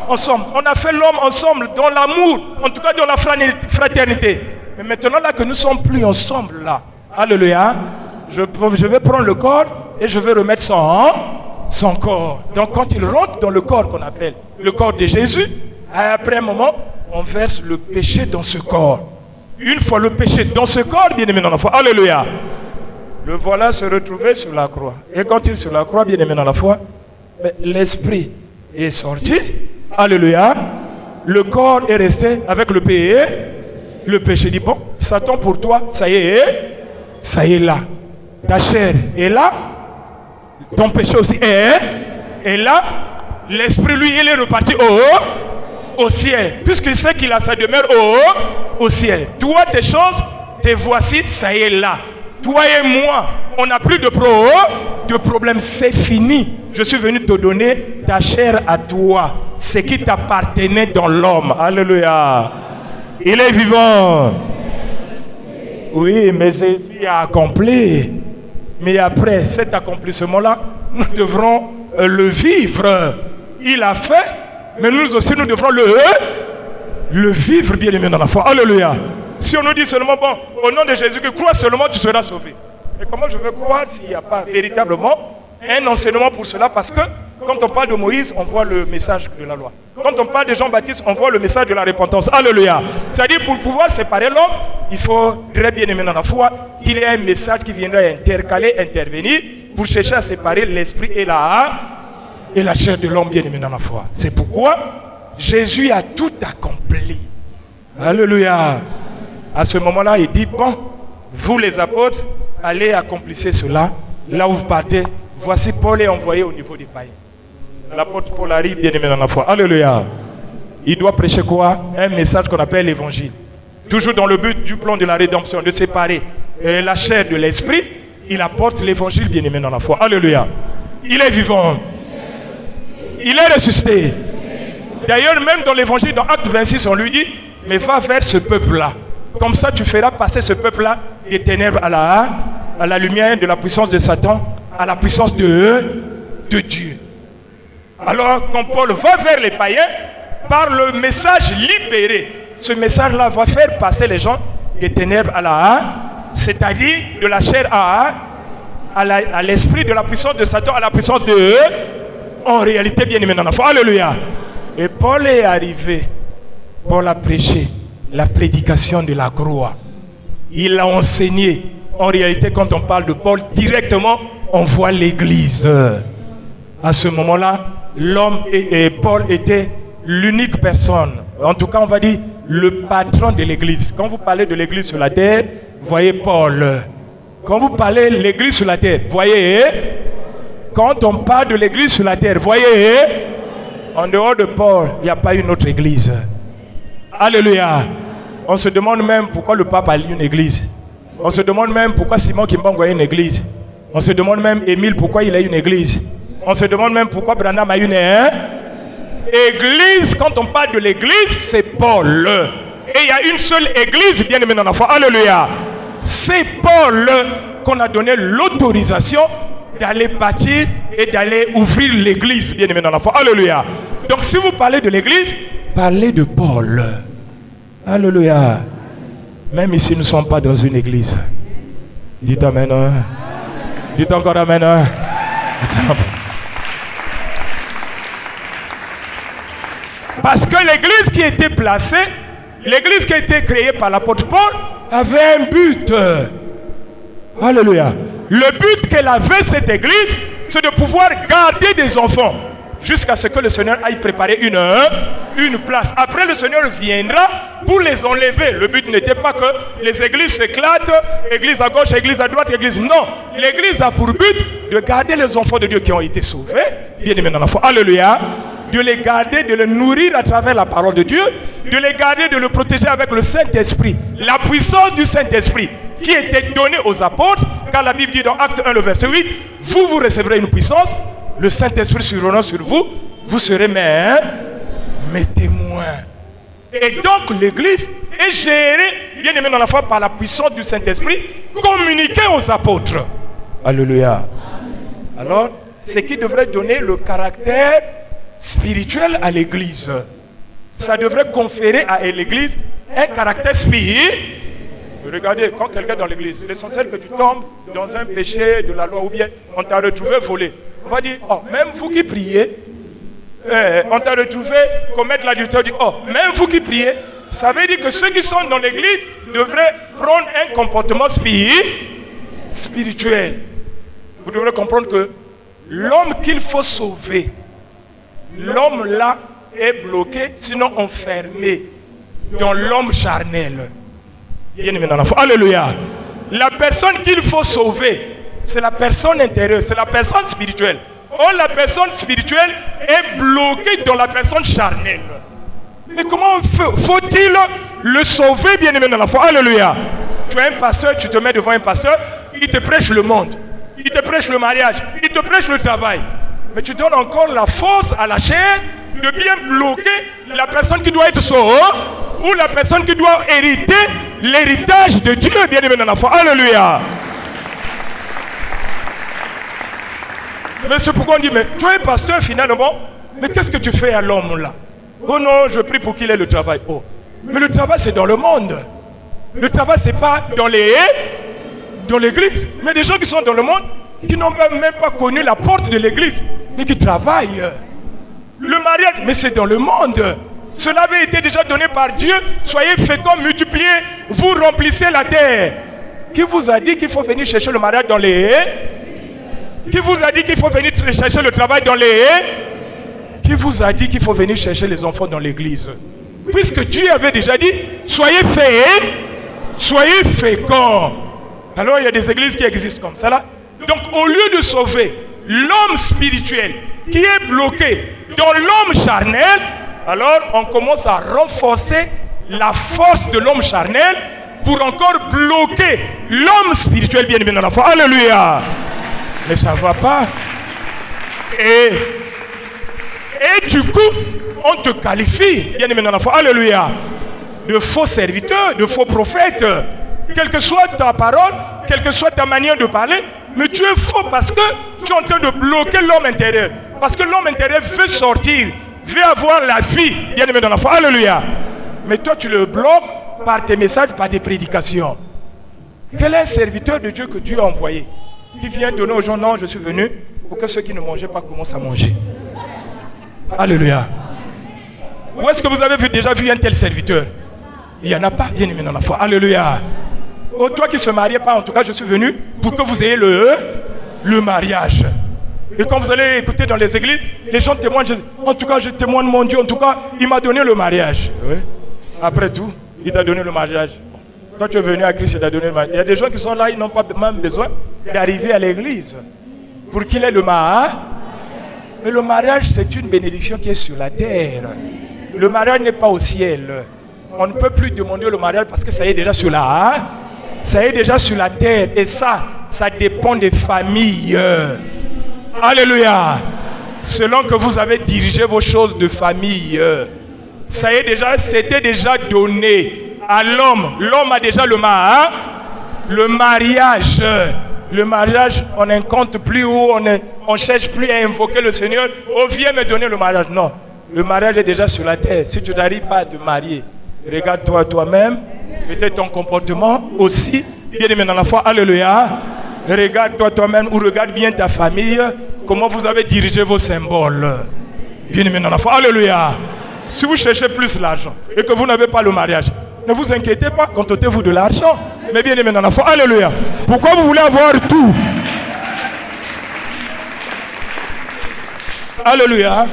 ensemble. On a fait l'homme ensemble, dans l'amour, en tout cas dans la fraternité. Mais maintenant là que nous ne sommes plus ensemble là, alléluia, je vais prendre le corps et je vais remettre son corps. Donc quand il rentre dans le corps qu'on appelle le corps de Jésus, après un moment, on verse le péché dans ce corps. Une fois le péché dans ce corps, bien aimé dans la foi, alléluia, le voilà se retrouver sur la croix. Et quand il est sur la croix, bien aimé dans la foi, l'esprit est sorti, alléluia, le corps est resté avec le péché. Le péché dit, bon, Satan pour toi, ça y est là. Ta chair est là, ton péché aussi est là. L'esprit, lui, il est reparti au ciel, puisqu'il sait qu'il a sa demeure au ciel. Toi, tes choses, tes voici, ça y est là. Toi et moi, on n'a plus de problème, c'est fini. Je suis venu te donner ta chair à toi, ce qui t'appartenait dans l'homme. Alléluia. Il est vivant. Oui, mais Jésus a accompli. Mais après cet accomplissement-là, nous devrons le vivre. Il a fait, mais nous aussi, nous devrons le vivre, bien aimé dans la foi. Alléluia. Si on nous dit seulement, bon, au nom de Jésus, que crois seulement, tu seras sauvé. Et comment je veux croire s'il n'y a pas véritablement un enseignement pour cela? Parce que quand on parle de Moïse, on voit le message de la loi. Quand on parle de Jean-Baptiste, on voit le message de la repentance. Alléluia. C'est-à-dire, pour pouvoir séparer l'homme, il faudrait bien aimer dans la foi qu'il y ait un message qui viendrait intervenir pour chercher à séparer l'esprit et la chair de l'homme bien aimé dans la foi. C'est pourquoi Jésus a tout accompli. Alléluia. À ce moment-là, il dit, bon, vous les apôtres, allez accomplissez cela. Là où vous partez, voici Paul est envoyé au niveau des païens. L'apôtre Paul arrive bien aimé dans la foi. Alléluia. Il doit prêcher quoi? Un message qu'on appelle l'évangile. Toujours dans le but du plan de la rédemption, de séparer la chair de l'esprit. Il apporte l'évangile bien aimé dans la foi. Alléluia. Il est vivant. Il est ressuscité. D'ailleurs, même dans l'évangile, dans Acte 26, on lui dit, mais va vers ce peuple-là. Comme ça, tu feras passer ce peuple-là des ténèbres à la lumière de la puissance de Satan, à la puissance de Dieu. Alors, quand Paul va vers les païens, par le message libéré, ce message-là va faire passer les gens des ténèbres c'est-à-dire de la chair à l'esprit, de la puissance de Satan à la puissance de en réalité, bien aimé dans la foi. Alléluia. Et Paul est arrivé. Paul a prêché la prédication de la croix. Il a enseigné. En réalité, quand on parle de Paul, directement, on voit l'église. À ce moment-là, l'homme et Paul était l'unique personne. En tout cas, on va dire le patron de l'église. Quand vous parlez de l'église sur la terre, voyez Paul. Quand vous parlez de l'église sur la terre, voyez. Quand on parle de l'église sur la terre, voyez. En dehors de Paul, il n'y a pas une autre église. Alléluia. On se demande même pourquoi le pape a une église. On se demande même pourquoi Simon Kimbangu a une église. On se demande même Émile pourquoi il a une église. On se demande même pourquoi Branham a une église. Quand on parle de l'église, c'est Paul. Et il y a une seule église, bien aimé dans la foi. Alléluia. C'est Paul qu'on a donné l'autorisation d'aller bâtir et d'aller ouvrir l'église, bien aimé dans la foi. Alléluia. Donc si vous parlez de l'église, parlez de Paul. Alléluia. Même ici, nous ne sommes pas dans une église. Dites amen. Dites encore amen. Parce que l'église qui était placée, l'église qui a été créée par l'apôtre Paul, avait un but. Alléluia. Le but qu'elle avait, cette église, c'est de pouvoir garder des enfants jusqu'à ce que le Seigneur aille préparer une place. Après, le Seigneur viendra pour les enlever. Le but n'était pas que les églises s'éclatent, église à gauche, église à droite, église... Non, l'église a pour but de garder les enfants de Dieu qui ont été sauvés, bien aimés dans la foi. Alléluia. De les garder, de les nourrir à travers la parole de Dieu, de les garder, de les protéger avec le Saint-Esprit. La puissance du Saint-Esprit qui était donnée aux apôtres, car la Bible dit dans Acte 1, le verset 8, vous recevrez une puissance, le Saint-Esprit survenant sur vous, vous serez mes témoins. Et donc l'église est gérée, bien aimée dans la foi, par la puissance du Saint-Esprit, communiquée aux apôtres. Alléluia. Alors, ce qui devrait donner le caractère spirituel à l'église. Ça devrait conférer à l'église un caractère spirituel. Regardez, quand quelqu'un est dans l'église, l'essentiel que tu tombes dans un péché de la loi ou bien on t'a retrouvé volé. On va dire, oh, même vous qui priez, on t'a retrouvé commettre l'adultère, dit, oh, même vous qui priez, ça veut dire que ceux qui sont dans l'église devraient prendre un comportement spirituel. Vous devrez comprendre que l'homme qu'il faut sauver, l'homme là est bloqué, sinon enfermé dans l'homme charnel. Bien aimé dans la foi. Alléluia. La personne qu'il faut sauver, c'est la personne intérieure, c'est la personne spirituelle. Or, la personne spirituelle est bloquée dans la personne charnelle. Mais comment faut-il le sauver, bien aimé dans la foi? Alléluia. Tu es un pasteur, tu te mets devant un pasteur, il te prêche le monde, il te prêche le mariage, il te prêche le travail. Mais tu donnes encore la force à la chair de bien bloquer la personne qui doit être sauvée ou la personne qui doit hériter l'héritage de Dieu, bien aimé dans la foi. Alléluia. Mais c'est pourquoi on dit, mais tu es pasteur finalement, mais qu'est-ce que tu fais à l'homme là? Oh non, je prie pour qu'il ait le travail. Oh, mais le travail c'est dans le monde. Le travail c'est pas dans l'église. Mais des gens qui sont dans le monde, qui n'ont même pas connu la porte de l'église, mais qui travaillent. Le mariage, mais c'est dans le monde. Cela avait été déjà donné par Dieu. Soyez féconds, multipliez, vous remplissez la terre. Qui vous a dit qu'il faut venir chercher le mariage dans les haies? Qui vous a dit qu'il faut venir chercher le travail dans les haies? Qui vous a dit qu'il faut venir chercher les enfants dans l'église? Puisque Dieu avait déjà dit, soyez féconds. Alors il y a des églises qui existent comme ça là. Donc au lieu de sauver l'homme spirituel qui est bloqué dans l'homme charnel, alors on commence à renforcer la force de l'homme charnel pour encore bloquer l'homme spirituel bien aimé dans la foi. Alléluia. Mais ça ne va pas. Et du coup, on te qualifie, bien aimé dans la foi. Alléluia. De faux serviteurs, de faux prophètes. Quelle que soit ta parole, quelle que soit ta manière de parler, mais tu es faux parce que tu es en train de bloquer l'homme intérieur. Parce que l'homme intérieur veut sortir, veut avoir la vie, bien aimé dans la foi. Alléluia. Mais toi, tu le bloques par tes messages, par tes prédications. Quel est un serviteur de Dieu que Dieu a envoyé? Qui vient donner aux gens, non, je suis venu pour que ceux qui ne mangeaient pas commencent à manger. Alléluia. Où est-ce que vous avez déjà vu un tel serviteur? Il n'y en a pas, bien aimé dans la foi. Alléluia. Oh, toi qui ne se mariez pas, en tout cas, je suis venu pour que vous ayez le mariage. Et quand vous allez écouter dans les églises, les gens témoignent. En tout cas, je témoigne mon Dieu. En tout cas, il m'a donné le mariage. Oui. Après tout, il t'a donné le mariage. Quand tu es venu à Christ, il t'a donné le mariage. Il y a des gens qui sont là, ils n'ont pas même besoin d'arriver à l'église pour qu'il ait le mariage. Mais le mariage, c'est une bénédiction qui est sur la terre. Le mariage n'est pas au ciel. On ne peut plus demander le mariage parce que ça y est déjà sur ça y est déjà sur la terre. Et ça dépend des familles. Alléluia. Selon que vous avez dirigé vos choses de famille, ça y est déjà, c'était déjà donné à l'homme. L'homme a déjà le mariage. Le mariage, on ne compte plus ou on ne cherche plus à invoquer le Seigneur. Oh, viens me donner le mariage. Non, le mariage est déjà sur la terre. Si tu n'arrives pas à te marier, regarde-toi toi-même, peut-être ton comportement aussi, bien aimé dans la foi. Alléluia. Regarde-toi toi-même ou regarde bien ta famille, comment vous avez dirigé vos symboles. Bien aimé dans la foi. Alléluia. Si vous cherchez plus l'argent et que vous n'avez pas le mariage, ne vous inquiétez pas, contentez-vous de l'argent. Mais bien aimé dans la foi, alléluia. Pourquoi vous voulez avoir tout? Alléluia.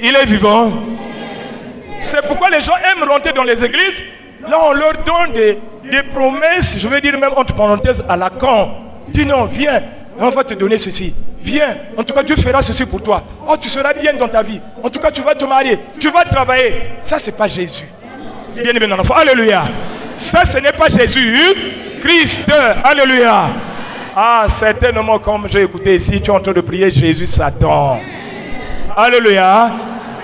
Il est vivant. C'est pourquoi les gens aiment rentrer dans les églises. Là, on leur donne des promesses, je veux dire même entre parenthèses, à la con. Dis non, viens, on va te donner ceci. Viens, en tout cas Dieu fera ceci pour toi. Oh, tu seras bien dans ta vie. En tout cas, tu vas te marier, tu vas travailler. Ça, c'est pas Jésus. Bien aimé dans la foi. Alléluia. Ça, ce n'est pas Jésus. Christ. Alléluia. Ah, certainement, comme j'ai écouté ici, tu es en train de prier Jésus, Satan. Alléluia.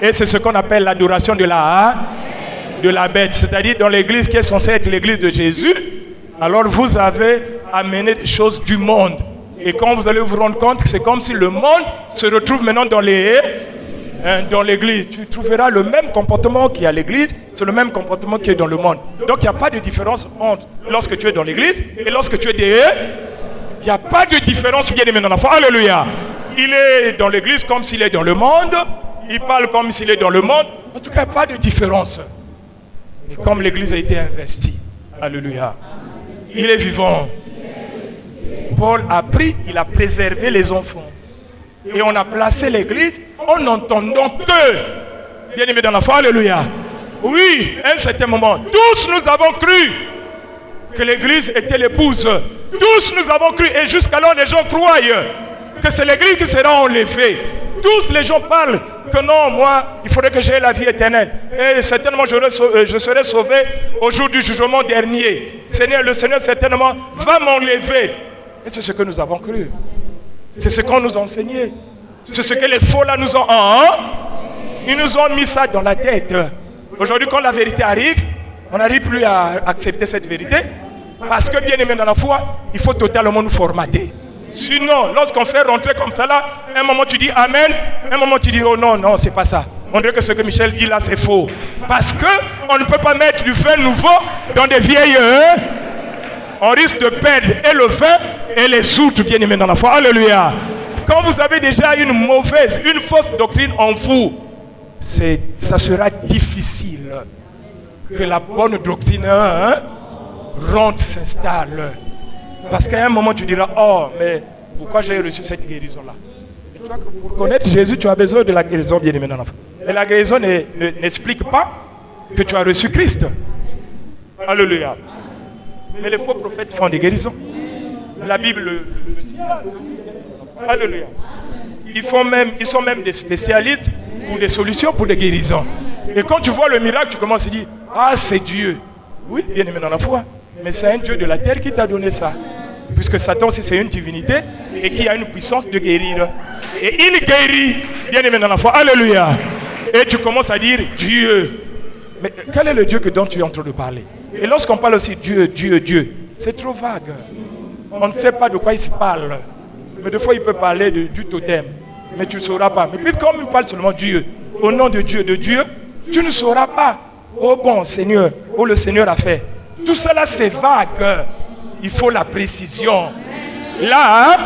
Et c'est ce qu'on appelle l'adoration de la bête. C'est-à-dire dans l'église qui est censée être l'église de Jésus, alors vous avez amené des choses du monde. Et quand vous allez vous rendre compte que c'est comme si le monde se retrouve maintenant dans l'église. Tu trouveras le même comportement qu'il y a à l'église, c'est le même comportement qui est dans le monde. Donc il n'y a pas de différence entre lorsque tu es dans l'église et lorsque tu es dehors. Il n'y a pas de différence, bien aimé dans la foi. Alléluia. Il est dans l'église comme s'il est dans le monde. Il parle comme s'il est dans le monde. En tout cas, il n'y a pas de différence. Et comme l'église a été investie. Alléluia. Il est vivant. Paul a pris, il a préservé les enfants. Et on a placé l'église en entendant que, bien aimé dans la foi, alléluia. Oui, à un certain moment, tous nous avons cru que l'église était l'épouse. Tous nous avons cru, et jusqu'alors les gens croient que c'est l'église qui sera enlevée. Tous les gens parlent que non, moi, il faudrait que j'aie la vie éternelle. Et certainement, je serai sauvé au jour du jugement dernier. Le Seigneur certainement va m'enlever. Et c'est ce que nous avons cru. C'est ce qu'on nous a enseigné. C'est ce que les faux là nous ont... Ils nous ont mis ça dans la tête. Aujourd'hui, quand la vérité arrive, on n'arrive plus à accepter cette vérité. Parce que bien aimé dans la foi, il faut totalement nous formater. Sinon, lorsqu'on fait rentrer comme ça là, un moment tu dis Amen, un moment tu dis oh non, non, c'est pas ça. On dirait que ce que Michel dit là, c'est faux. Parce qu'on ne peut pas mettre du vin nouveau dans des vieilles... On risque de perdre et le vin et les autres, bien aimés dans la foi. Alléluia. Quand vous avez déjà une fausse doctrine en vous, ça sera difficile que la bonne doctrine rentre, s'installe. Parce qu'à un moment, tu diras, oh, mais pourquoi j'ai reçu cette guérison-là? Et toi, pour connaître Jésus, tu as besoin de la guérison, bien aimé dans la foi. Et la guérison n'explique pas que tu as reçu Christ. Alléluia. Mais les faux prophètes font des guérisons. La Bible le signale. Alléluia. Ils sont même des spécialistes pour des solutions pour des guérisons. Et quand tu vois le miracle, tu commences à dire, ah, c'est Dieu. Oui, bien aimé dans la foi. Mais c'est un Dieu de la terre qui t'a donné ça. Puisque Satan, c'est une divinité et qui a une puissance de guérir. Et il guérit, bien aimé dans la foi. Alléluia. Et tu commences à dire Dieu. Mais quel est le Dieu dont tu es en train de parler? Et lorsqu'on parle aussi Dieu, Dieu, Dieu, c'est trop vague. On ne sait pas de quoi il se parle. Mais des fois, il peut parler du totem. Mais tu ne sauras pas. Mais puis comme il parle seulement Dieu, au nom de Dieu, tu ne sauras pas. Oh bon Seigneur, oh le Seigneur a fait. Tout cela, c'est vague. Il faut la précision. Là,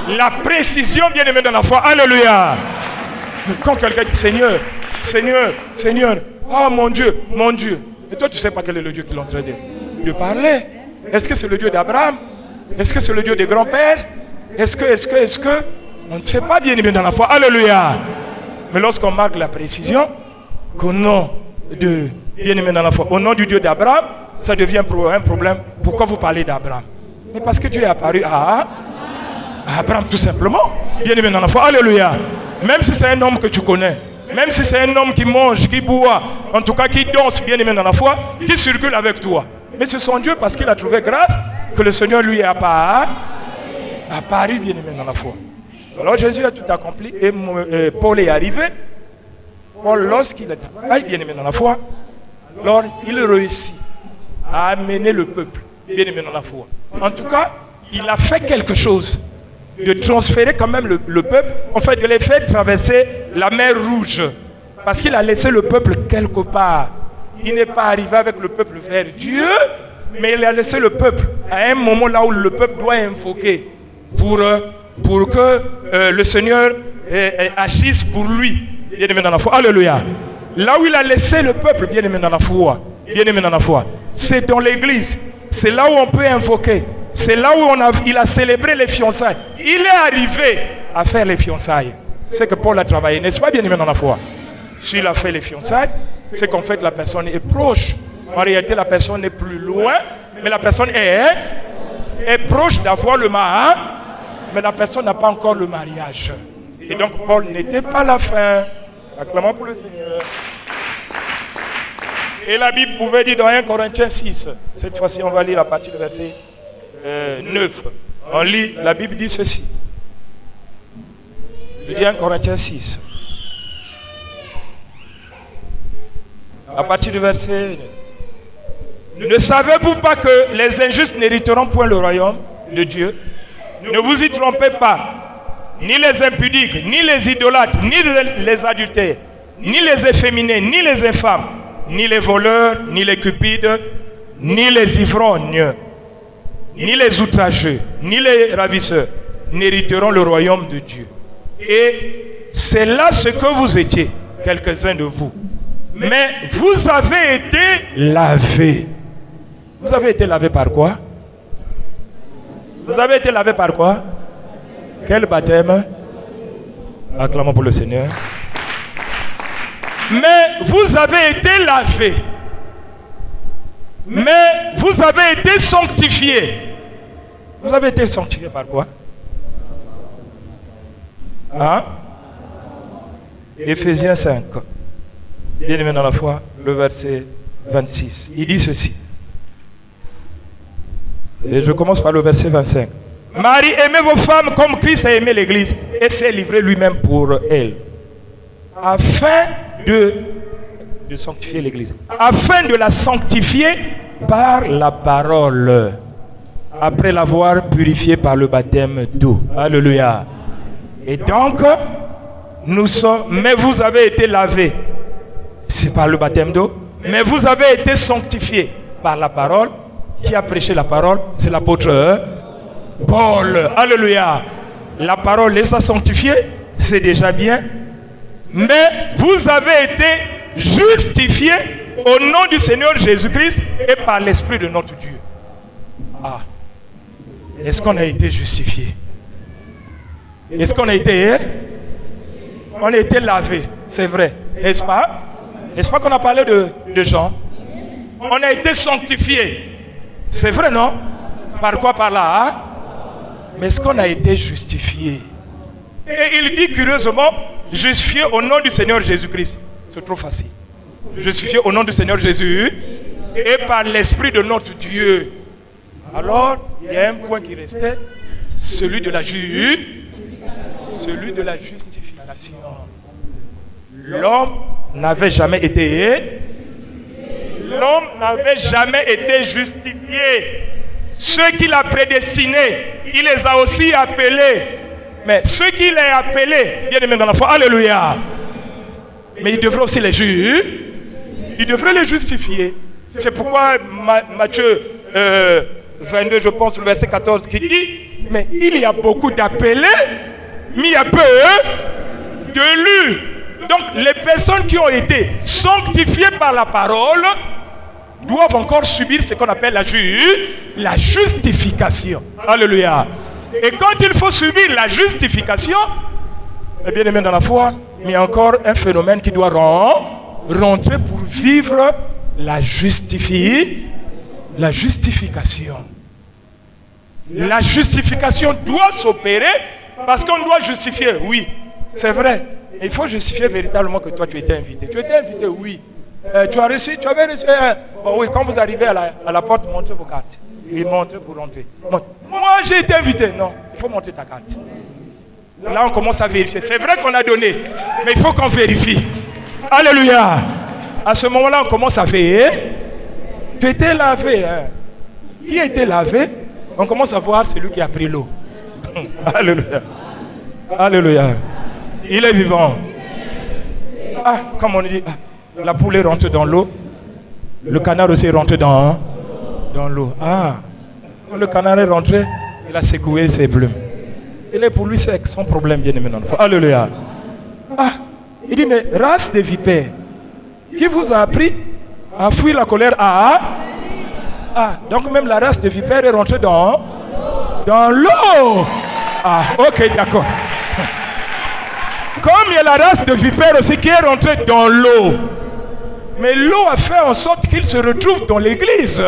la précision, bien aimé dans la foi. Alléluia. Mais quand quelqu'un dit Seigneur, Seigneur, Seigneur, oh mon Dieu, mon Dieu. Et toi, tu ne sais pas quel est le Dieu qui est en train de parler. Est-ce que c'est le Dieu d'Abraham? Est-ce que c'est le Dieu des grands-pères? Est-ce que on ne sait pas, bien aimé dans la foi. Alléluia. Mais lorsqu'on marque la précision, qu'au nom de bien aimé dans la foi, au nom du Dieu d'Abraham, ça devient un problème. Pourquoi vous parlez d'Abraham? Mais parce que Dieu est apparu à Abraham tout simplement. Bien aimé dans la foi. Alléluia. Même si c'est un homme que tu connais, même si c'est un homme qui mange, qui boit, en tout cas qui danse, bien aimé dans la foi, qui circule avec toi. Mais c'est son Dieu parce qu'il a trouvé grâce que le Seigneur lui est apparu, bien aimé dans la foi. Alors Jésus a tout accompli et Paul est arrivé. Paul, lorsqu'il a bien aimé dans la foi, alors il réussit à amener le peuple bien aimé dans la foi. En tout cas, il a fait quelque chose de transférer quand même le peuple, en fait de les faire traverser la mer Rouge. Parce qu'il a laissé le peuple quelque part. Il n'est pas arrivé avec le peuple vers Dieu, mais il a laissé le peuple à un moment là où le peuple doit invoquer pour que le Seigneur agisse pour lui. Bien aimé dans la foi. Alléluia. Là où il a laissé le peuple, bien aimé dans la foi, c'est dans l'église. C'est là où on peut invoquer. C'est là où il a célébré les fiançailles. Il est arrivé à faire les fiançailles. C'est que Paul a travaillé, n'est-ce pas, bien aimé dans la foi? S'il a fait les fiançailles, c'est qu'en fait la personne est proche. En réalité, la personne n'est plus loin, mais la personne est proche d'avoir le mariage, mais la personne n'a pas encore le mariage. Et donc Paul n'était pas à la fin. Acclamons pour le Seigneur. Et la Bible pouvait dire dans 1 Corinthiens 6, cette fois-ci on va lire à partir du verset 9. On lit, la Bible dit ceci. Je lis 1 Corinthiens 6. À partir du verset 9. Ne savez-vous pas que les injustes n'hériteront point le royaume de Dieu? Ne vous y trompez pas. Ni les impudiques, ni les idolâtres, ni les adultères, ni les efféminés, ni les infâmes, ni les voleurs, ni les cupides, ni les ivrognes, ni les outrageux, ni les ravisseurs n'hériteront le royaume de Dieu. Et c'est là ce que vous étiez, quelques-uns de vous. Mais vous avez été lavés. Vous avez été lavés par quoi? Vous avez été lavés par quoi? Quel baptême? Acclamons pour le Seigneur. Mais vous avez été lavés. Mais vous avez été sanctifiés. Vous avez été sanctifiés par quoi? Hein? Éphésiens 5. Bien aimé dans la foi, le verset 26. Il dit ceci. Et je commence par le verset 25. Marie, aimez vos femmes comme Christ a aimé l'Église et s'est livré lui-même pour elle, afin de sanctifier l'Église, afin de la sanctifier par la parole, après l'avoir purifiée par le baptême d'eau. Alléluia. Et donc, nous sommes, mais vous avez été lavés, c'est par le baptême d'eau, mais vous avez été sanctifiés par la parole. Qui a prêché la parole? C'est l'apôtre Paul. Alléluia. La parole les a sanctifiés, c'est déjà bien. Mais vous avez été justifiés au nom du Seigneur Jésus-Christ et par l'Esprit de notre Dieu. Ah. Est-ce qu'on a été justifié? Est-ce qu'on a été? On a été lavé, c'est vrai. N'est-ce pas? N'est-ce pas qu'on a parlé de Jean? On a été sanctifié. C'est vrai, non? Par quoi? Par là, hein? Mais est-ce qu'on a été justifié? Et il dit curieusement, justifié au nom du Seigneur Jésus-Christ. C'est trop facile. Justifié au nom du Seigneur Jésus et par l'Esprit de notre Dieu. Alors, il y a un point qui restait, celui de la justification. L'homme n'avait jamais été justifié. Ceux qu'il a prédestinés, il les a aussi appelés. Mais ceux qu'il a appelés, bien aimés dans la foi, alléluia. Mais il devrait aussi les juger. Il devrait les justifier. C'est pourquoi Matthieu 22, je pense, le verset 14, qui dit, mais il y a beaucoup d'appelés, mais il y a peu d'élus. Donc les personnes qui ont été sanctifiées par la parole doivent encore subir ce qu'on appelle la justification. Alléluia. Et quand il faut subir la justification, bien aimé dans la foi, il y a encore un phénomène qui doit rentrer pour vivre la justification. La justification doit s'opérer parce qu'on doit justifier, oui, c'est vrai. Il faut justifier véritablement que toi tu étais invité. Tu étais invité, oui. Tu avais reçu. Bon, oui, quand vous arrivez à la porte, montrez vos cartes. Et montrez pour rentrer. Moi, j'ai été invité. Non, il faut montrer ta carte. Là, on commence à vérifier. C'est vrai qu'on a donné, mais il faut qu'on vérifie. Alléluia. À ce moment-là, on commence à veiller. Tu étais lavé. Hein. Qui a été lavé? On commence à voir celui qui a pris l'eau. Alléluia. Alléluia. Il est vivant. Ah, comme on dit, la poule est rentrée dans l'eau. Le canard aussi est rentré dans l'eau. Ah, le canard est rentré, il a secoué ses plumes. Il est pour lui sec, son problème bien aimé. Alléluia. Ah, il dit, mais race de vipères, Qui vous a appris à fuir la colère? Donc même la race de vipères est rentrée dans l'eau. Ok, d'accord. Comme il y a la race de vipères aussi qui est rentrée dans l'eau. Mais l'eau a fait en sorte qu'il se retrouve dans l'église.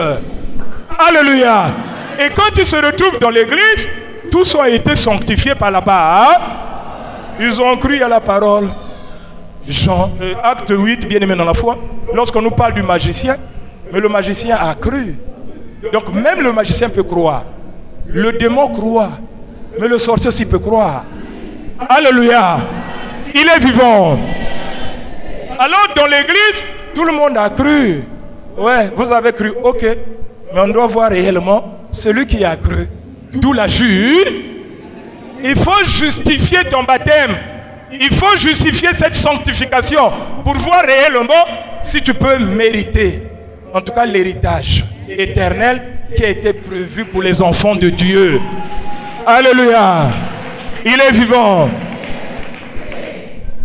Alléluia. Et quand ils se retrouvent dans l'église, tous ont été sanctifiés par là-bas. Ils ont cru à la parole. Jean, acte 8, bien aimé dans la foi. Lorsqu'on nous parle du magicien, mais le magicien a cru. Donc même le magicien peut croire. Le démon croit. Mais le sorcier aussi peut croire. Alléluia. Il est vivant. Alors dans l'église, tout le monde a cru. Ouais, vous avez cru, ok. Mais on doit voir réellement celui qui a cru. D'où la juge. Il faut justifier ton baptême. Il faut justifier cette sanctification pour voir réellement si tu peux mériter, en tout cas l'héritage éternel qui a été prévu pour les enfants de Dieu. Alléluia. Il est vivant.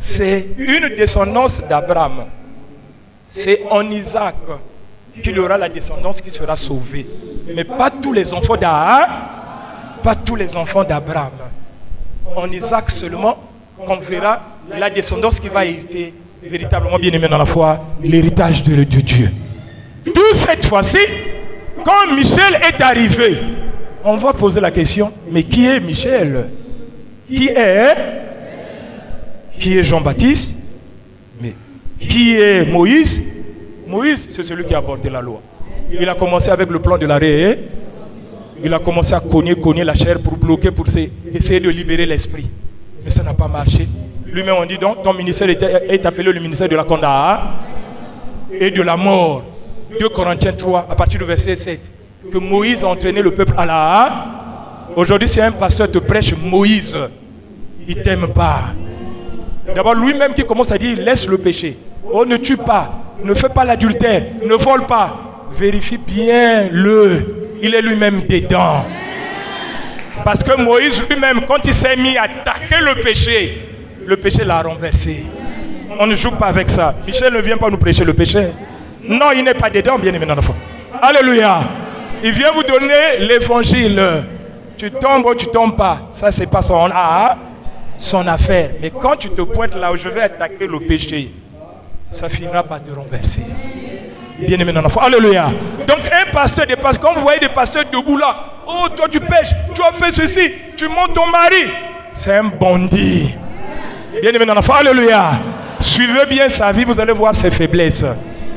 C'est une descendance d'Abraham. C'est en Isaac qu'il y aura la descendance qui sera sauvée. Mais pas tous les enfants d'Abraham. En Isaac seulement qu'on verra la descendance qui va hériter véritablement bien aimé dans la foi, l'héritage de Dieu. D'où cette fois-ci, quand Michel est arrivé, on va poser la question, mais qui est Michel? Qui est Jean-Baptiste? Mais qui est Moïse? Moïse, c'est celui qui a apporté la loi. Il a commencé avec le plan de l'arrêt. Il a commencé à cogner la chair pour bloquer, pour essayer de libérer l'esprit. Mais ça n'a pas marché. Lui-même, on dit donc, ton ministère est appelé le ministère de la condamnation et de la mort. 2 Corinthiens 3, à partir du verset 7. Que Moïse a entraîné le peuple à la. Aujourd'hui, si un pasteur te prêche Moïse, il ne t'aime pas. D'abord, lui-même qui commence à dire, laisse le péché. Oh, ne tue pas, ne fais pas l'adultère, ne vole pas. Vérifie bien il est lui-même dedans. Parce que Moïse lui-même, quand il s'est mis à attaquer le péché l'a renversé. On ne joue pas avec ça. Michel ne vient pas nous prêcher le péché. Non, il n'est pas dedans, bien aimé dans la foi. Alléluia. Il vient vous donner l'évangile. Tu tombes ou tu ne tombes pas. Ça, c'est pas son affaire. Mais quand tu te pointes là où je vais attaquer le péché, ça finira par te renverser. Bien aimé dans la foi. Alléluia. Donc un pasteur, quand vous voyez des pasteurs debout là, oh toi tu pêches, tu as fait ceci, tu montes ton mari, c'est un bandit. Bien aimé dans la foi. Alléluia. Suivez bien sa vie, vous allez voir ses faiblesses.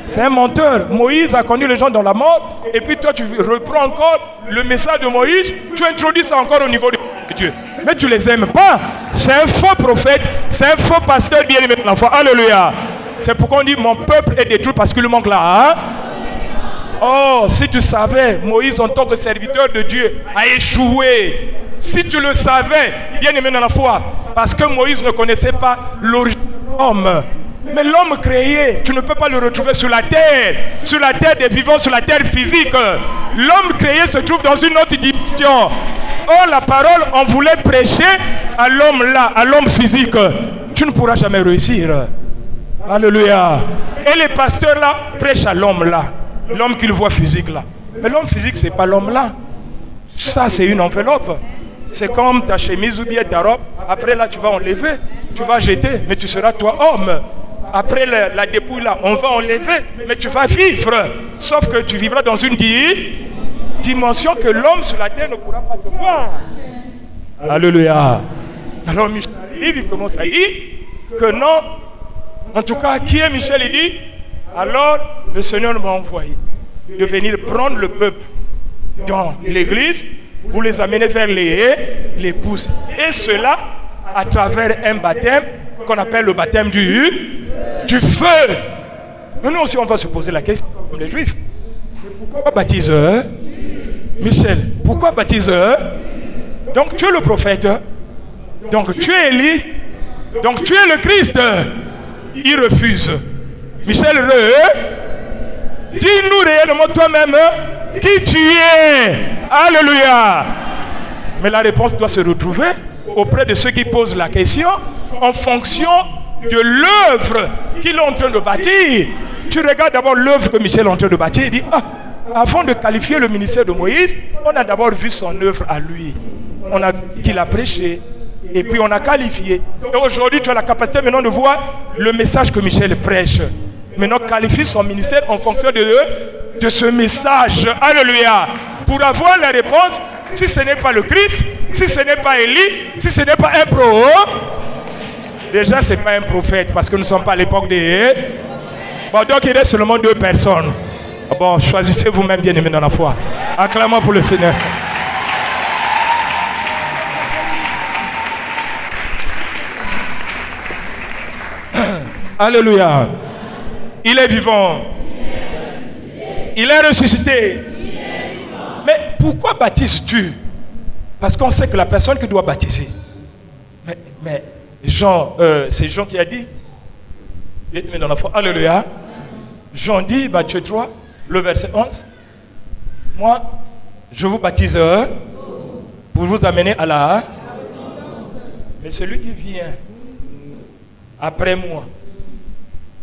C'est un menteur. Moïse a conduit les gens dans la mort, et puis toi tu reprends encore le message de Moïse, tu introduis ça encore au niveau de Dieu. Mais tu les aimes pas. C'est un faux prophète, c'est un faux pasteur, bien aimé dans la foi. Alléluia. C'est pourquoi on dit mon peuple est détruit parce qu'il lui manque là. Oh, si tu savais, Moïse en tant que serviteur de Dieu a échoué. Si tu le savais, bien aimé dans la foi, parce que Moïse ne connaissait pas l'origine de l'homme. Mais l'homme créé, tu ne peux pas le retrouver sur la terre des vivants, sur la terre physique. L'homme créé se trouve dans une autre dimension. Oh, la parole, on voulait prêcher à l'homme là, à l'homme physique. Tu ne pourras jamais réussir. Alléluia. Et les pasteurs là prêchent à l'homme là, l'homme qu'ils voient physique là. Mais l'homme physique, c'est pas l'homme là. Ça, c'est une enveloppe. C'est comme ta chemise ou bien ta robe. Après là, tu vas enlever, tu vas jeter, mais tu seras toi homme. Après la dépouille là, on va enlever, mais tu vas vivre. Sauf que tu vivras dans une dimension que l'homme sur la terre ne pourra pas te voir. Alléluia. Alors Michel arrive, il commence à dire que non. En tout cas, qui est Michel? Il dit, alors le Seigneur m'a envoyé de venir prendre le peuple dans l'église pour les amener vers l'épouse. Et cela à travers un baptême qu'on appelle le baptême du feu. Mais nous aussi, on va se poser la question, comme les Juifs. Pourquoi baptiseur? Michel, pourquoi baptiseur? Donc tu es le prophète. Donc tu es Élie. Donc tu es le Christ. Il refuse. Michel, dis-nous réellement toi-même qui tu es. Alléluia. Mais la réponse doit se retrouver auprès de ceux qui posent la question en fonction de l'œuvre qu'il est en train de bâtir. Tu regardes d'abord l'œuvre que Michel est en train de bâtir. Il dit, avant de qualifier le ministère de Moïse, on a d'abord vu son œuvre à lui. On a qu'il a prêché. Et puis on a qualifié. Et aujourd'hui, tu as la capacité maintenant de voir le message que Michel prêche. Maintenant, qualifie son ministère en fonction de ce message. Alléluia. Pour avoir la réponse, si ce n'est pas le Christ, si ce n'est pas Élie, si ce n'est pas un prophète, déjà ce n'est pas un prophète parce que nous ne sommes pas à l'époque des... Bon, donc il reste seulement 2 personnes. Bon, choisissez vous-même bien aimé dans la foi. Acclamons pour le Seigneur. Alléluia. Il est vivant. Il est ressuscité. Mais pourquoi baptises-tu? Parce qu'on sait que la personne qui doit baptiser. Mais Jean, c'est Jean qui a dit. Mais dans la foi. Alléluia. Jean dit, Matthieu 3, le verset 11. Moi, je vous baptise pour vous amener à la... Mais celui qui vient après moi,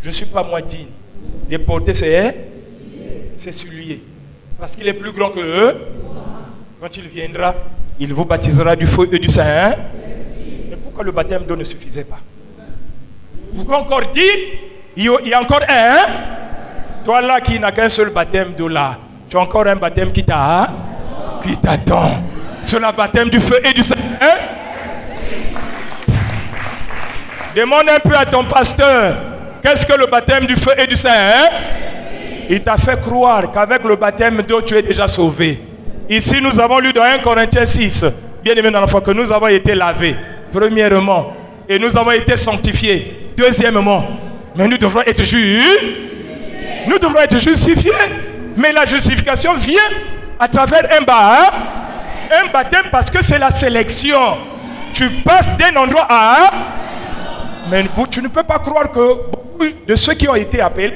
je ne suis pas moi digne de porter ses souliers. Parce qu'il est plus grand que eux. Quand il viendra, il vous baptisera du feu et du Saint. Mais pourquoi le baptême d'eau ne suffisait pas? Pourquoi encore dire, il y a encore un? Toi là qui n'as qu'un seul baptême d'eau là, tu as encore un baptême qui t'attend. C'est le baptême du feu et du Saint. Demande un peu à ton pasteur, qu'est-ce que le baptême du feu et du Saint? Il t'a fait croire qu'avec le baptême d'eau, tu es déjà sauvé. Ici, nous avons lu dans 1 Corinthiens 6, bien aimé dans la foi, que nous avons été lavés, premièrement, et nous avons été sanctifiés, deuxièmement, mais nous devrons être Nous devrons être justifiés. Mais la justification vient à travers un baptême parce que c'est la sélection. Tu passes d'un endroit à un. Mais tu ne peux pas croire que beaucoup de ceux qui ont été appelés,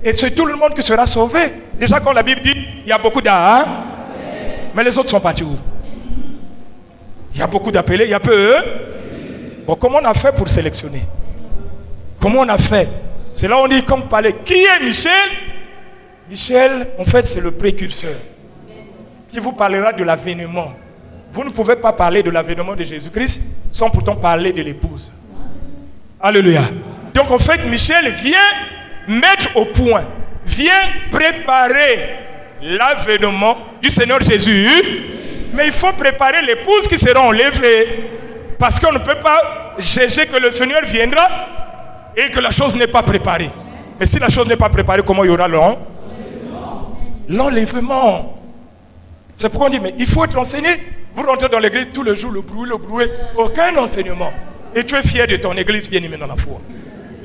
et c'est tout le monde qui sera sauvé. Déjà quand la Bible dit, il y a beaucoup d'appelés, mais les autres sont partis où? Il y a beaucoup d'appelés, il y a peu. Bon, comment on a fait pour sélectionner? Comment on a fait? C'est là où on dit, comme parler. Qui est Michel? Michel, en fait, c'est le précurseur qui vous parlera de l'avènement. Vous ne pouvez pas parler de l'avènement de Jésus-Christ sans pourtant parler de l'épouse. Alléluia. Donc, en fait, Michel vient mettre au point, vient préparer l'avènement du Seigneur Jésus. Mais il faut préparer l'épouse qui sera enlevée. Parce qu'on ne peut pas juger que le Seigneur viendra et que la chose n'est pas préparée. Mais si la chose n'est pas préparée, comment il y aura l'enlèvement? C'est pourquoi on dit, mais il faut être enseigné. Vous rentrez dans l'église tous les jours, le bruit, aucun enseignement. Et tu es fier de ton église, bien aimé dans la foi.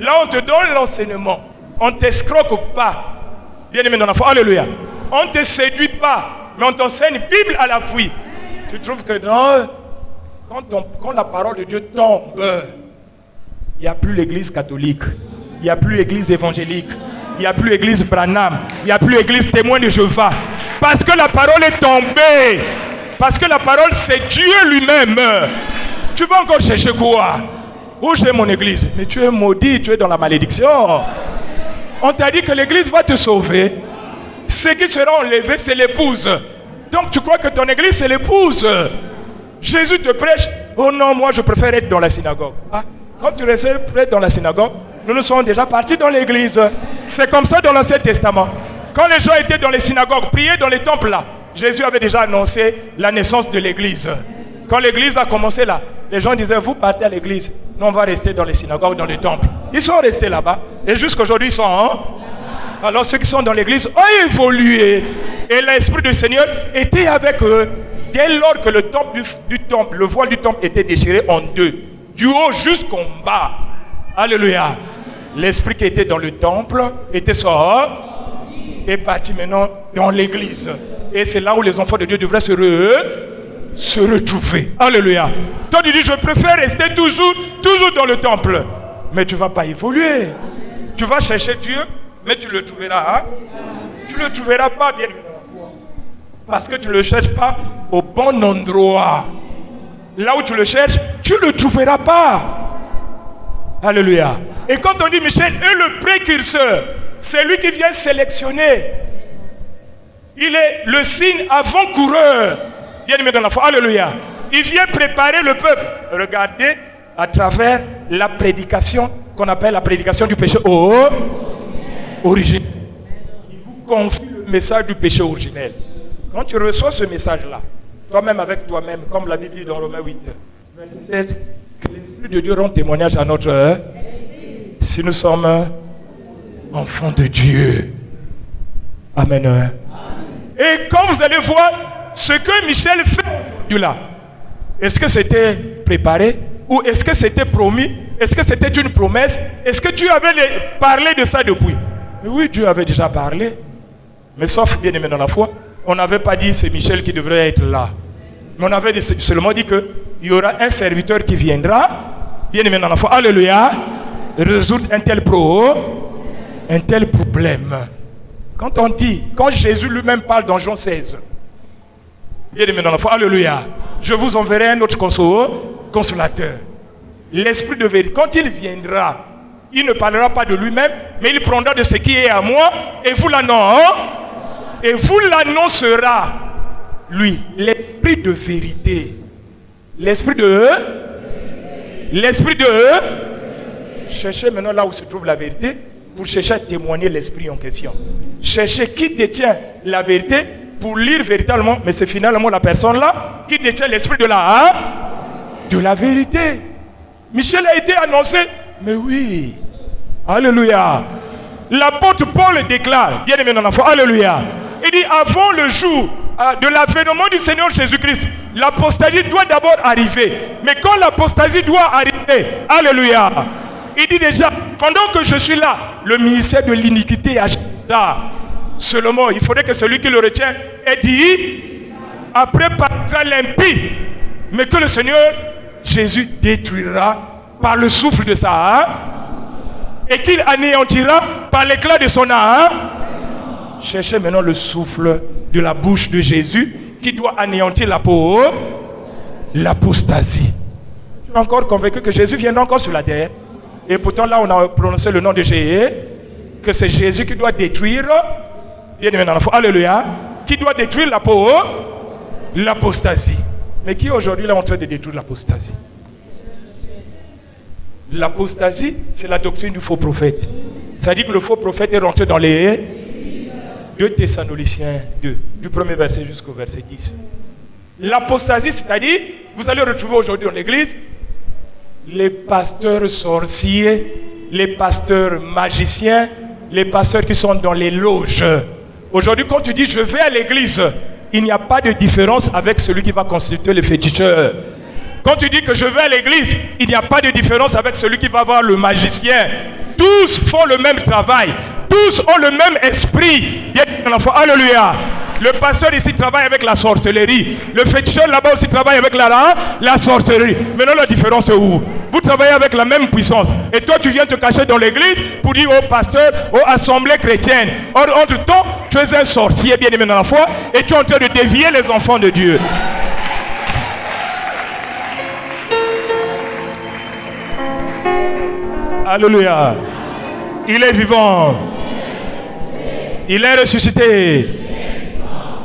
Là, on te donne l'enseignement. On ne t'escroque pas, bien aimé dans la foi. Alléluia. On ne te séduit pas, mais on t'enseigne Bible à l'appui. Tu trouves que non, quand la parole de Dieu tombe, il n'y a plus l'église catholique, il n'y a plus l'église évangélique, il n'y a plus l'église Branham, il n'y a plus l'église témoin de Jéhovah. Parce que la parole est tombée. Parce que la parole, c'est Dieu lui-même. Tu vas encore chercher quoi? Où j'ai mon église? Mais tu es maudit, tu es dans la malédiction. On t'a dit que l'église va te sauver. Ce qui sera enlevé, c'est l'épouse. Donc tu crois que ton église, c'est l'épouse. Jésus te prêche. Oh non, moi je préfère être dans la synagogue. Ah, quand tu restes près dans la synagogue, nous sommes déjà partis dans l'église. C'est comme ça dans l'Ancien Testament. Quand les gens étaient dans les synagogues, priaient dans les temples là, Jésus avait déjà annoncé la naissance de l'église. Quand l'église a commencé là, les gens disaient, vous partez à l'église, nous on va rester dans les synagogues, dans les temples. Ils sont restés là-bas. Et jusqu'aujourd'hui, ils sont Alors ceux qui sont dans l'église ont évolué. Et l'Esprit du Seigneur était avec eux. Dès lors que le temple du temple, le voile du temple était déchiré en deux, du haut jusqu'en bas. Alléluia. L'Esprit qui était dans le temple était sorti et parti maintenant dans l'église. Et c'est là où les enfants de Dieu devraient se retrouver. Alléluia. Toi tu dis, je préfère rester toujours dans le temple. Mais tu ne vas pas évoluer. Tu vas chercher Dieu, mais tu le trouveras. Tu ne le trouveras pas bien. Parce que tu ne le cherches pas au bon endroit. Là où tu le cherches, tu ne le trouveras pas. Alléluia. Et quand on dit Michel est le précurseur, c'est lui qui vient sélectionner. Il est le signe avant-coureur. Bien-aimé dans la foi, alléluia. Il vient préparer le peuple. Regardez à travers la prédication qu'on appelle la prédication du péché originel. Il vous confie le message du péché originel. Quand tu reçois ce message-là, toi-même avec toi-même, comme la Bible dit dans Romains 8, verset 16, que l'Esprit de Dieu rend témoignage à notre si nous sommes enfants de Dieu. Amen. Et quand vous allez voir ce que Michel fait aujourd'hui là, est-ce que c'était préparé ou est-ce que c'était promis? Est-ce que c'était une promesse? Est-ce que Dieu avait parlé de ça depuis? Oui, Dieu avait déjà parlé. Mais sauf, bien aimé dans la foi, on n'avait pas dit c'est Michel qui devrait être là. Mais on avait seulement dit qu'il y aura un serviteur qui viendra, bien aimé dans la foi, alléluia, résoudre un tel problème. Quand on dit, quand Jésus lui-même parle dans Jean 16, bien aimé dans la foi, alléluia, je vous enverrai un autre consolateur. L'Esprit de vérité, quand il viendra, il ne parlera pas de lui-même, mais il prendra de ce qui est à moi et vous l'annoncera, lui, l'Esprit de vérité. L'Esprit de... Cherchez maintenant là où se trouve la vérité pour chercher à témoigner l'Esprit en question. Cherchez qui détient la vérité pour lire véritablement, mais c'est finalement la personne là qui détient l'Esprit de la vérité. Michel a été annoncé, mais oui, alléluia. L'apôtre Paul déclare, bien aimé dans la foi, alléluia. Il dit, avant le jour de l'avènement du Seigneur Jésus-Christ, l'apostasie doit d'abord arriver. Mais quand l'apostasie doit arriver, alléluia, il dit déjà, pendant que je suis là, le ministère de l'iniquité agita. Seulement, il faudrait que celui qui le retient ait dit, après paraîtra l'impie, mais que le Seigneur Jésus détruira par le souffle de sa âme et qu'il anéantira par l'éclat de son âme. Cherchez maintenant le souffle de la bouche de Jésus qui doit anéantir l'apostasie. Tu es encore convaincu que Jésus viendra encore sur la terre? Et pourtant là on a prononcé le nom de Jésus, que c'est Jésus qui doit détruire, bien aimé dans la foi, alléluia, qui doit détruire l'apostasie. Mais qui aujourd'hui est en train de détruire l'apostasie? L'apostasie, c'est la doctrine du faux prophète. Ça dit que le faux prophète est rentré dans les 2 Thessaloniciens 2, du premier verset jusqu'au verset 10. L'apostasie, c'est-à-dire, vous allez retrouver aujourd'hui dans l'église les pasteurs sorciers, les pasteurs magiciens, les pasteurs qui sont dans les loges. Aujourd'hui, quand tu dis je vais à l'église, il n'y a pas de différence avec celui qui va constituer le féticheur. Quand tu dis que je vais à l'église, il n'y a pas de différence avec celui qui va voir le magicien. Tous font le même travail. Tous ont le même esprit. Alléluia. Le pasteur ici travaille avec la sorcellerie. Le féticheur là-bas aussi travaille avec la sorcellerie. Maintenant la différence est où? Vous travaillez avec la même puissance. Et toi tu viens te cacher dans l'église pour dire au pasteur, aux assemblées chrétiennes. Or, entre-temps, tu es un sorcier bien aimé dans la foi et tu es en train de dévier les enfants de Dieu. Alléluia. Il est vivant. Il est ressuscité.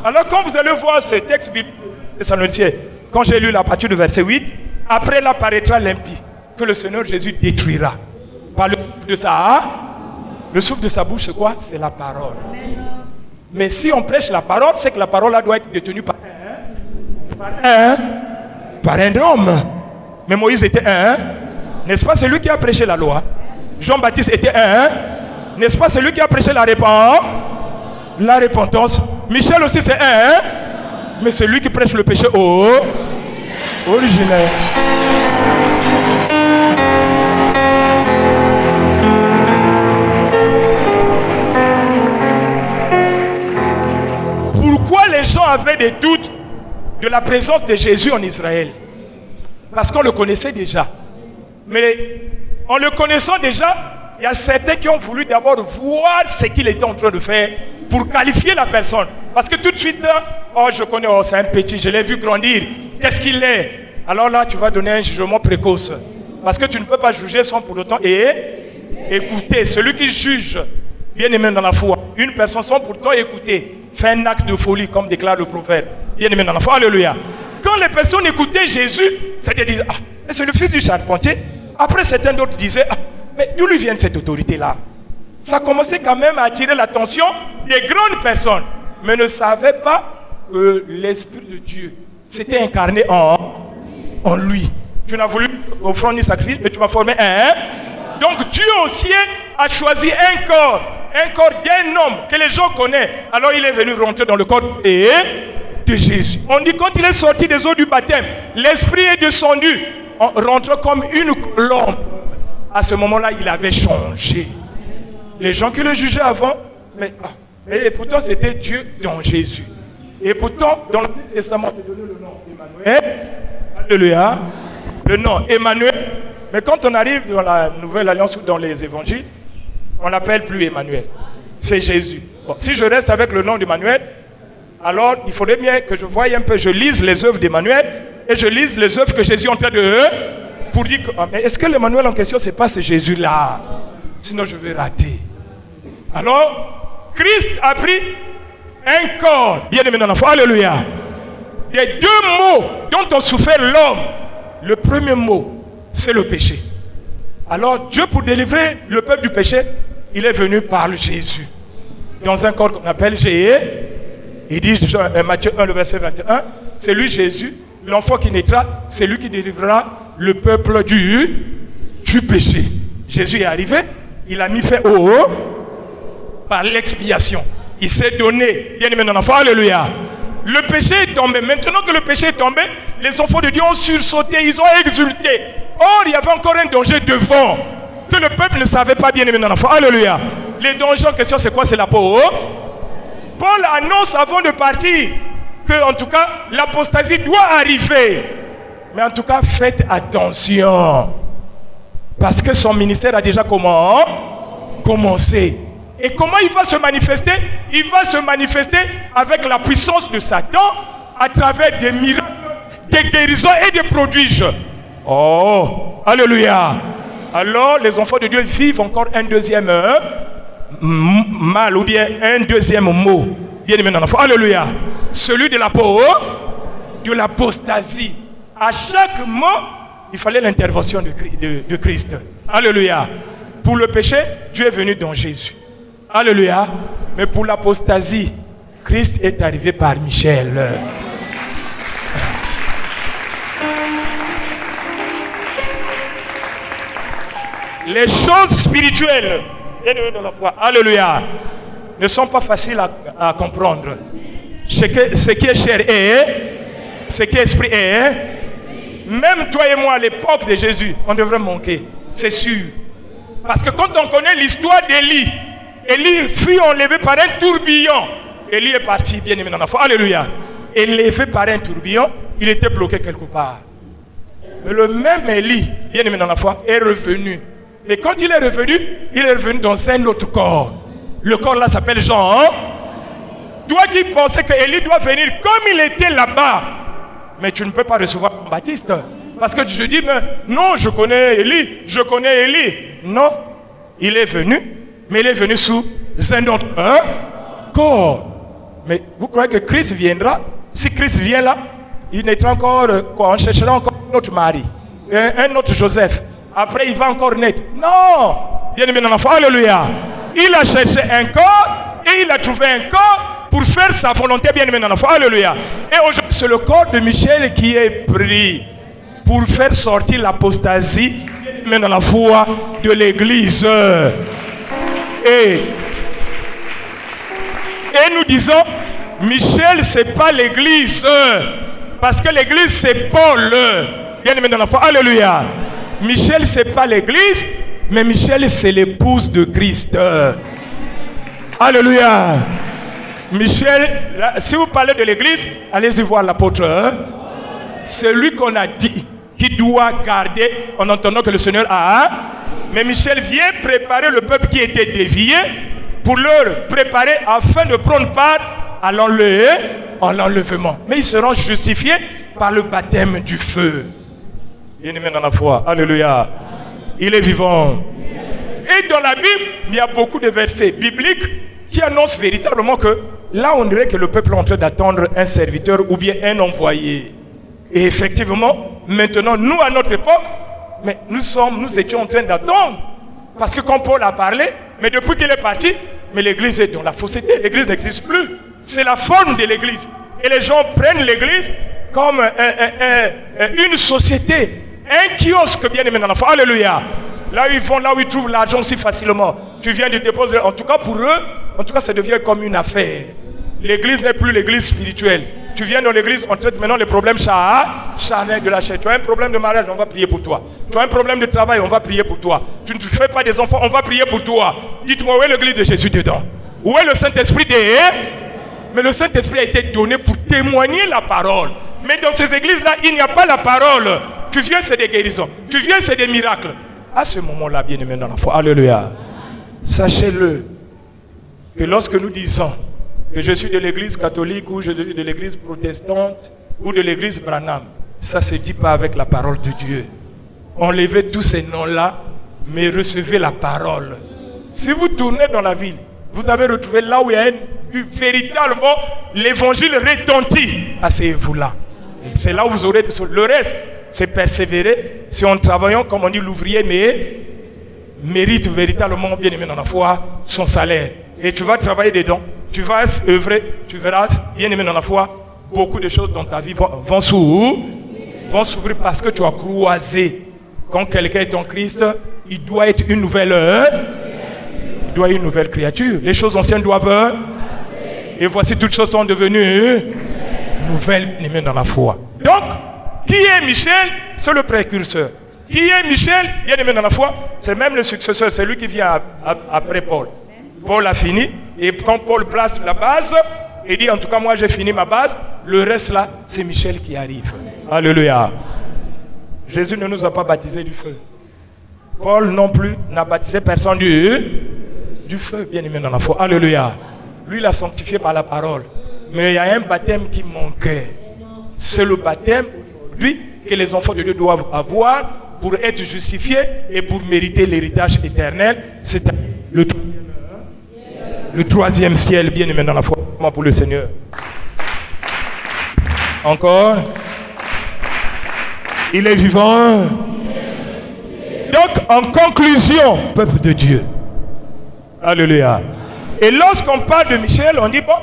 Alors quand vous allez voir ce texte biblique de Thessaloniciens, quand j'ai lu la partie du verset 8, après là paraîtra l'impie, que le Seigneur Jésus détruira. Par le souffle de sa bouche, c'est quoi? C'est la parole. Mais si on prêche la parole, c'est que la parole là doit être détenue par un homme. Mais Moïse était un. N'est-ce pas celui qui a prêché la loi? Jean-Baptiste était un. N'est-ce pas celui qui a prêché la repentance? Michel aussi c'est un. Mais celui qui prêche le péché originel. Pourquoi les gens avaient des doutes de la présence de Jésus en Israël? Parce qu'on le connaissait déjà. Mais en le connaissant déjà, il y a certains qui ont voulu d'abord voir ce qu'il était en train de faire pour qualifier la personne. Parce que tout de suite, oh je connais, oh c'est un petit, je l'ai vu grandir. Qu'est-ce qu'il est? Alors là, tu vas donner un jugement précoce. Parce que tu ne peux pas juger sans pour autant écouter. Celui qui juge Bien-aimé dans la foi, une personne sans pourtant écouter fait un acte de folie, comme déclare le prophète. Bien-aimé dans la foi, alléluia. Quand les personnes écoutaient Jésus, c'est-à-dire disaient, ah, mais c'est le fils du charpentier. Après, certains d'autres disaient, ah, mais d'où lui vient cette autorité-là? Ça commençait quand même à attirer l'attention des grandes personnes, mais ne savaient pas que l'Esprit de Dieu s'était incarné en lui. Tu n'as voulu offrir ni sacrifice, mais tu m'as formé un. Donc Dieu au ciel a choisi un corps d'un homme que les gens connaissent. Alors il est venu rentrer dans le corps de Jésus. On dit quand il est sorti des eaux du baptême, l'Esprit est descendu, rentrant comme une colombe. À ce moment-là, il avait changé. Les gens qui le jugeaient avant, et pourtant c'était Dieu dans Jésus. Et pourtant, dans l'Ancien Testament, c'est donné le nom Emmanuel. Alléluia. Le nom Emmanuel. Mais quand on arrive dans la Nouvelle Alliance ou dans les évangiles, on l'appelle plus Emmanuel. C'est Jésus. Bon, si je reste avec le nom d'Emmanuel, alors il faudrait bien que je voie un peu, je lise les œuvres d'Emmanuel et je lise les œuvres que Jésus est en train de... Pour dire que, mais est-ce que l'Emmanuel en question, c'est pas ce Jésus-là? Sinon je vais rater. Alors, Christ a pris un corps, bien aimé dans la foi, alléluia. Des deux mots dont on souffrait l'homme, le premier mot, c'est le péché. Alors Dieu, pour délivrer le peuple du péché, il est venu par Jésus. Dans un corps qu'on appelle Jésus, il dit, Matthieu 1, le verset 21, c'est lui Jésus, l'enfant qui naîtra, c'est lui qui délivrera le peuple du péché. Jésus est arrivé, il a mis fin au par l'expiation. Il s'est donné, bien aimé dans l'enfant, alléluia. Le péché est tombé. Maintenant que le péché est tombé, les enfants de Dieu ont sursauté, ils ont exulté. Or, il y avait encore un danger devant que le peuple ne savait pas, bien aimé dans l'enfant. Alléluia. Les dangers en question, c'est quoi? C'est la peau. Paul annonce avant de partir que, en tout cas, l'apostasie doit arriver. Mais en tout cas, faites attention. Parce que son ministère a déjà commencé. Et comment il va se manifester? Il va se manifester avec la puissance de Satan à travers des miracles, des guérisons et des prodiges. Oh, alléluia. Alors les enfants de Dieu vivent encore un deuxième mal ou bien un deuxième mot. Bien aimé dans l'enfant. Alléluia. Celui de la peau, de l'apostasie. À chaque mot, il fallait l'intervention de Christ. Alléluia. Pour le péché, Dieu est venu dans Jésus. Alléluia. Mais pour l'apostasie, Christ est arrivé par Michel. Les choses spirituelles, alléluia, ne sont pas faciles à comprendre. Ce qui est chair est, ce qui est esprit est. Même toi et moi, à l'époque de Jésus, on devrait manquer, c'est sûr. Parce que quand on connaît l'histoire d'Élie, Élie fut enlevé par un tourbillon. Élie est parti, bien aimé dans la foi. Alléluia. Élevé par un tourbillon, il était bloqué quelque part. Mais le même Élie, bien aimé dans la foi, est revenu. Et quand il est revenu dans un autre corps. Le corps là s'appelle Jean. Toi qui pensais que Élie doit venir comme il était là-bas, mais tu ne peux pas recevoir Baptiste. Parce que tu te dis, mais non, je connais Élie. Non, il est venu. Mais il est venu sous un autre corps. Mais vous croyez que Christ viendra? Si Christ vient là, il naîtra encore quoi? On cherchera encore un autre mari, un autre Joseph. Après, il va encore naître. Non! Bien aimé dans l'enfant, alléluia. Il a cherché un corps et il a trouvé un corps pour faire sa volonté, bien aimé dans l'enfant, alléluia. Et aujourd'hui, c'est le corps de Michel qui est pris pour faire sortir l'apostasie, bien aimé dans la foi de l'église. Et nous disons, Michel, c'est pas l'église. Parce que l'église, c'est Paul. Bien aimé dans la foi. Alléluia. Michel, c'est pas l'église, mais Michel, c'est l'épouse de Christ. Alléluia. Michel, si vous parlez de l'église, allez-y voir l'apôtre. C'est lui qu'on a dit qui doit garder en entendant que le Seigneur a. Mais Michel vient préparer le peuple qui était dévié pour leur préparer afin de prendre part à l'enlèvement. Mais ils seront justifiés par le baptême du feu. Bien-aimé dans la foi. Alléluia. Il est vivant. Et dans la Bible, il y a beaucoup de versets bibliques qui annoncent véritablement que là, on dirait que le peuple est en train d'attendre un serviteur ou bien un envoyé. Et effectivement, maintenant, nous, à notre époque, mais nous étions en train d'attendre. Parce que quand Paul a parlé, mais depuis qu'il est parti, mais l'église est dans la fausseté. L'église n'existe plus. C'est la forme de l'église. Et les gens prennent l'église comme une société, un kiosque, bien aimé dans la foi. Alléluia. Là où ils vont, là où ils trouvent l'argent si facilement. Tu viens de déposer. En tout cas, pour eux, ça devient comme une affaire. L'église n'est plus l'église spirituelle. Tu viens dans l'église, on traite maintenant les problèmes charnels de la chair. Tu as un problème de mariage, on va prier pour toi. Tu as un problème de travail, on va prier pour toi. Tu ne fais pas des enfants, on va prier pour toi. Dites-moi, où est l'église de Jésus dedans? Où est le Saint-Esprit Mais le Saint-Esprit a été donné pour témoigner la parole. Mais dans ces églises-là, il n'y a pas la parole. Tu viens, c'est des guérisons. Tu viens, c'est des miracles. À ce moment-là, bien aimé dans la foi, alléluia. Sachez-le, que lorsque nous disons que je suis de l'église catholique ou je suis de l'église protestante ou de l'église Branham, ça ne se dit pas avec la parole de Dieu. Enlevez tous ces noms-là, mais recevez la parole. Si vous tournez dans la ville, vous avez retrouvé là où il y a véritablement l'évangile retentit. Asseyez-vous là. C'est là où vous aurez le reste. C'est persévérer. C'est en travaillant, comme on dit, l'ouvrier, mais mérite véritablement, bien aimé dans la foi, son salaire. Et tu vas travailler dedans. Tu vas œuvrer. Tu verras, bien aimé dans la foi, beaucoup de choses dans ta vie vont s'ouvrir parce que tu as croisé. Quand quelqu'un est en Christ, il doit être une nouvelle créature. Les choses anciennes doivent. Et voici toutes choses sont devenues nouvelles, bien aimé dans la foi. Donc, qui est Michel? C'est le précurseur. Qui est Michel? Bien aimé dans la foi, c'est même le successeur, c'est lui qui vient après Paul. Paul a fini, et quand Paul place la base, il dit en tout cas moi j'ai fini ma base, le reste là, c'est Michel qui arrive. Alléluia. Jésus ne nous a pas baptisé du feu. Paul non plus n'a baptisé personne du feu, bien aimé dans la foi. Alléluia. Lui il a sanctifié par la parole. Mais il y a un baptême qui manquait. C'est le baptême, lui, que les enfants de Dieu doivent avoir pour être justifiés et pour mériter l'héritage éternel. C'est le troisième ciel, bien aimé dans la foi pour le Seigneur. Encore. Il est vivant. Donc, en conclusion, peuple de Dieu. Alléluia. Et lorsqu'on parle de Michel, on dit, bon,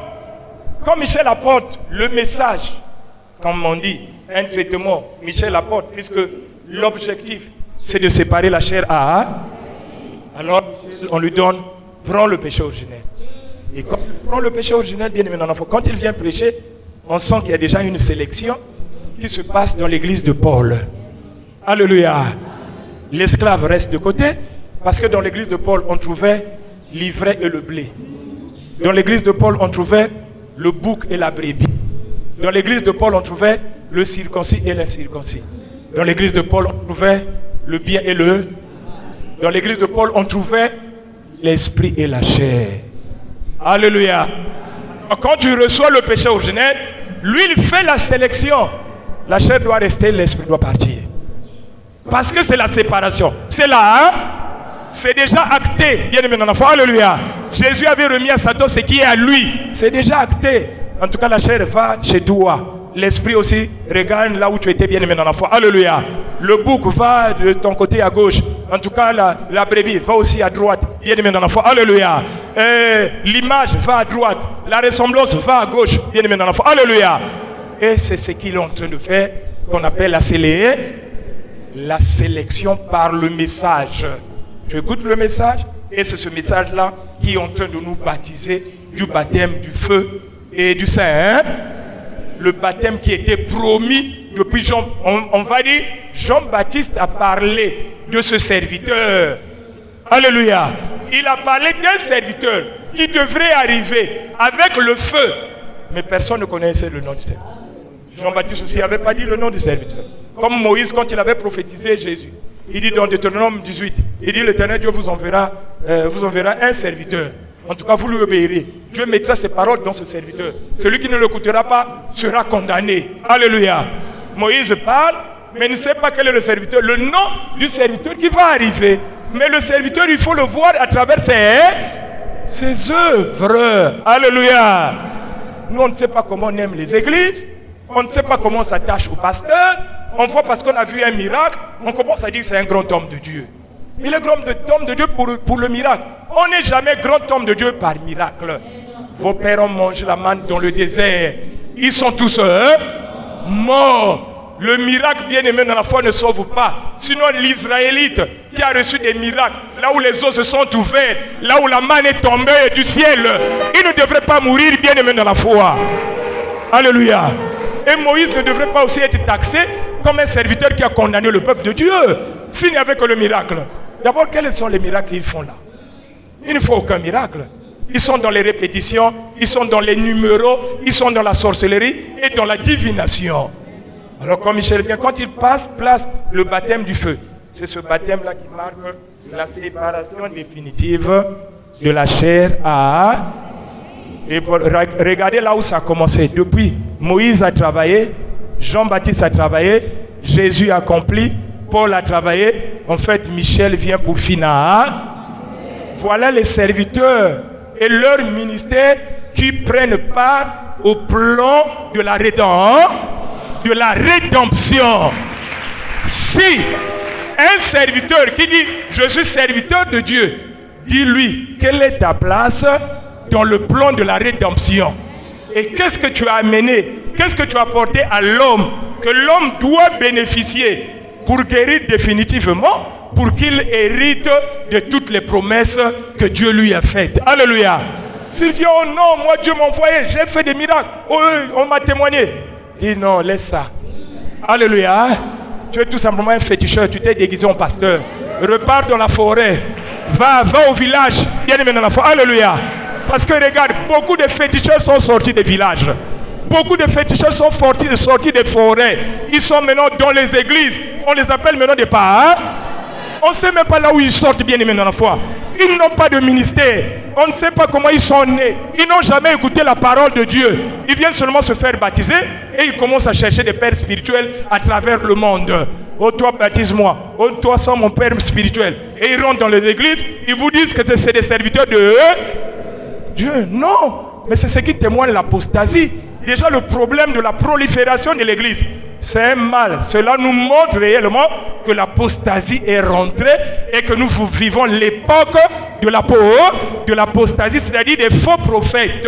quand Michel apporte le message, comme on dit, un traitement, Michel apporte, puisque l'objectif, c'est de séparer la chair alors on lui donne, prends le péché originel. Et quand il prend le péché originel, bien aimé dans la foi, quand il vient prêcher, on sent qu'il y a déjà une sélection qui se passe dans l'église de Paul. Alléluia. L'esclave reste de côté, parce que dans l'église de Paul, on trouvait l'ivraie et le blé. Dans l'église de Paul, on trouvait le bouc et la brebis. Dans l'église de Paul, on trouvait le circoncis et l'incirconcis. Dans l'église de Paul, on trouvait le bien et le... Dans l'église de Paul, on trouvait l'esprit et la chair. Alléluia. Quand tu reçois le péché originel, lui, il fait la sélection. La chair doit rester, l'esprit doit partir. Parce que c'est la séparation. C'est là, hein? C'est déjà acté. Bien aimé dans la foi. Alléluia. Jésus avait remis à Satan ce qui est à lui. C'est déjà acté. En tout cas, la chair va chez toi. L'esprit aussi regarde là où tu étais, bien aimé dans la foi. Alléluia. Le bouc va de ton côté à gauche. En tout cas, la brebis va aussi à droite, bien aimé dans la foi. Alléluia. L'image va à droite. La ressemblance va à gauche, bien aimé dans la foi. Alléluia. Et c'est ce qu'il est en train de faire, qu'on appelle la sélection par le message. Tu écoutes le message, et c'est ce message-là qui est en train de nous baptiser du baptême du feu et du Saint. Hein? Le baptême qui était promis depuis Jean. On va dire, Jean-Baptiste a parlé de ce serviteur. Alléluia. Il a parlé d'un serviteur qui devrait arriver avec le feu. Mais personne ne connaissait le nom du serviteur. Jean-Baptiste aussi n'avait pas dit le nom du serviteur. Comme Moïse, quand il avait prophétisé Jésus. Il dit dans Deutéronome 18, il dit l'Éternel Dieu vous enverra un serviteur. En tout cas, vous lui obéirez. Dieu mettra ses paroles dans ce serviteur. Celui qui ne l'écoutera pas sera condamné. Alléluia. Moïse parle, mais ne sait pas quel est le serviteur. Le nom du serviteur qui va arriver. Mais le serviteur, il faut le voir à travers ses œuvres. Alléluia. Nous, on ne sait pas comment on aime les églises. On ne sait pas comment on s'attache au pasteur. On voit parce qu'on a vu un miracle, on commence à dire que c'est un grand homme de Dieu. Il est grand homme de Dieu pour le miracle. On n'est jamais grand homme de Dieu par miracle. Vos pères ont mangé la manne dans le désert. Ils sont tous morts. Le miracle, bien aimé dans la foi, ne sauve pas. Sinon, l'Israélite qui a reçu des miracles, là où les eaux se sont ouvertes, là où la manne est tombée du ciel, il ne devrait pas mourir, bien aimé dans la foi. Alléluia. Et Moïse ne devrait pas aussi être taxé comme un serviteur qui a condamné le peuple de Dieu. S'il n'y avait que le miracle. D'abord, quels sont les miracles qu'ils font là? Il ne faut aucun miracle. Ils sont dans les répétitions, ils sont dans les numéros, ils sont dans la sorcellerie et dans la divination. Alors quand Michel vient, quand il place le baptême du feu, c'est ce baptême-là qui marque la séparation définitive de la chair à... Et regardez là où ça a commencé. Depuis, Moïse a travaillé, Jean-Baptiste a travaillé, Jésus a accompli, Paul a travaillé. En fait, Michel vient pour finir. Voilà les serviteurs et leur ministère qui prennent part au plan de la rédemption. Si un serviteur qui dit « Je suis serviteur de Dieu », dis-lui, quelle est ta place dans le plan de la rédemption? Et qu'est-ce que tu as amené? Qu'est-ce que tu as apporté à l'homme que l'homme doit bénéficier pour guérir définitivement, pour qu'il hérite de toutes les promesses que Dieu lui a faites? Alléluia. S'il vient, oh non, moi Dieu m'a envoyé, j'ai fait des miracles, oh, on m'a témoigné. Dis non, laisse ça. Alléluia. Tu es tout simplement un féticheur, tu t'es déguisé en pasteur. Repars dans la forêt, va au village, bien aimé dans la forêt. Alléluia. Parce que regarde, beaucoup de féticheurs sont sortis des villages. Beaucoup de féticheurs sont sortis des forêts. Ils sont maintenant dans les églises. On les appelle maintenant des pasteurs. On ne sait même pas là où ils sortent, bien aimés dans la foi. Ils n'ont pas de ministère. On ne sait pas comment ils sont nés. Ils n'ont jamais écouté la parole de Dieu. Ils viennent seulement se faire baptiser et ils commencent à chercher des pères spirituels à travers le monde. Oh toi, baptise-moi. Oh toi, sois mon père spirituel. Et ils rentrent dans les églises. Ils vous disent que c'est des serviteurs de Dieu. Non. Mais c'est ce qui témoigne l'apostasie. Déjà le problème de la prolifération de l'église, c'est un mal. Cela nous montre réellement que l'apostasie est rentrée et que nous vivons l'époque de l'apostasie, c'est-à-dire des faux prophètes.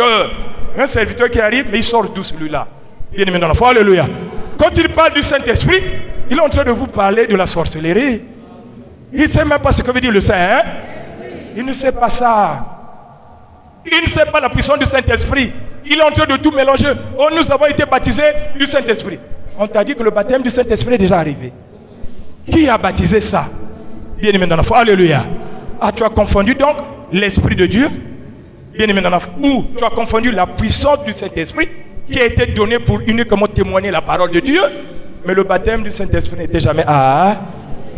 Un serviteur qui arrive, mais il sort d'où celui-là? Bien aimé dans la foi, alléluia. Quand il parle du Saint-Esprit, il est en train de vous parler de la sorcellerie. Il ne sait même pas ce que veut dire le Saint. Hein? Il ne sait pas ça. Il ne sait pas la puissance du Saint-Esprit. Il est en train de tout mélanger. Oh, nous avons été baptisés du Saint-Esprit. On t'a dit que le baptême du Saint-Esprit est déjà arrivé. Qui a baptisé ça? Bien aimé dans la foi. Alléluia. Ah, tu as confondu donc l'Esprit de Dieu? Bien aimé dans la foi. Ou tu as confondu la puissance du Saint-Esprit qui a été donnée pour uniquement témoigner la parole de Dieu. Mais le baptême du Saint-Esprit n'était jamais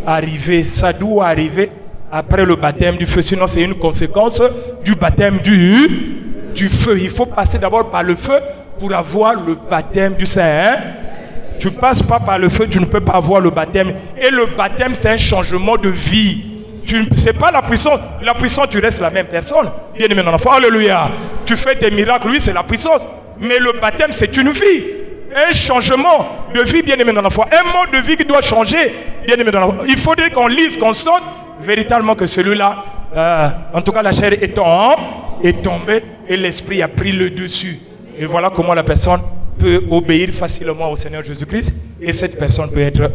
arrivé. Ça doit arriver après le baptême du feu. Sinon, c'est une conséquence du baptême du feu. Il faut passer d'abord par le feu pour avoir le baptême du Saint. Tu ne passes pas par le feu, tu ne peux pas avoir le baptême. Et le baptême, c'est un changement de vie. Ce n'est pas la puissance. La puissance, tu restes la même personne. Bien aimé dans la foi, alléluia. Tu fais tes miracles, lui, c'est la puissance. Mais le baptême, c'est une vie. Un changement de vie, bien aimé dans la foi. Un mode de vie qui doit changer, bien aimé dans la foi. Il faudrait qu'on lise, qu'on sorte véritablement que celui-là, en tout cas la chair est tombée et l'esprit a pris le dessus. Et voilà comment la personne peut obéir facilement au Seigneur Jésus-Christ et cette personne peut être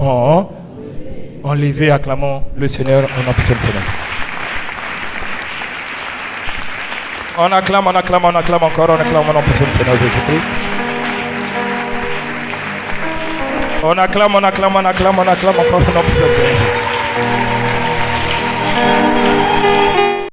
enlevée. Acclamons le Seigneur, on acclame le Seigneur. On acclame encore, on acclame le Seigneur Jésus-Christ. On acclame encore, on acclame le Seigneur.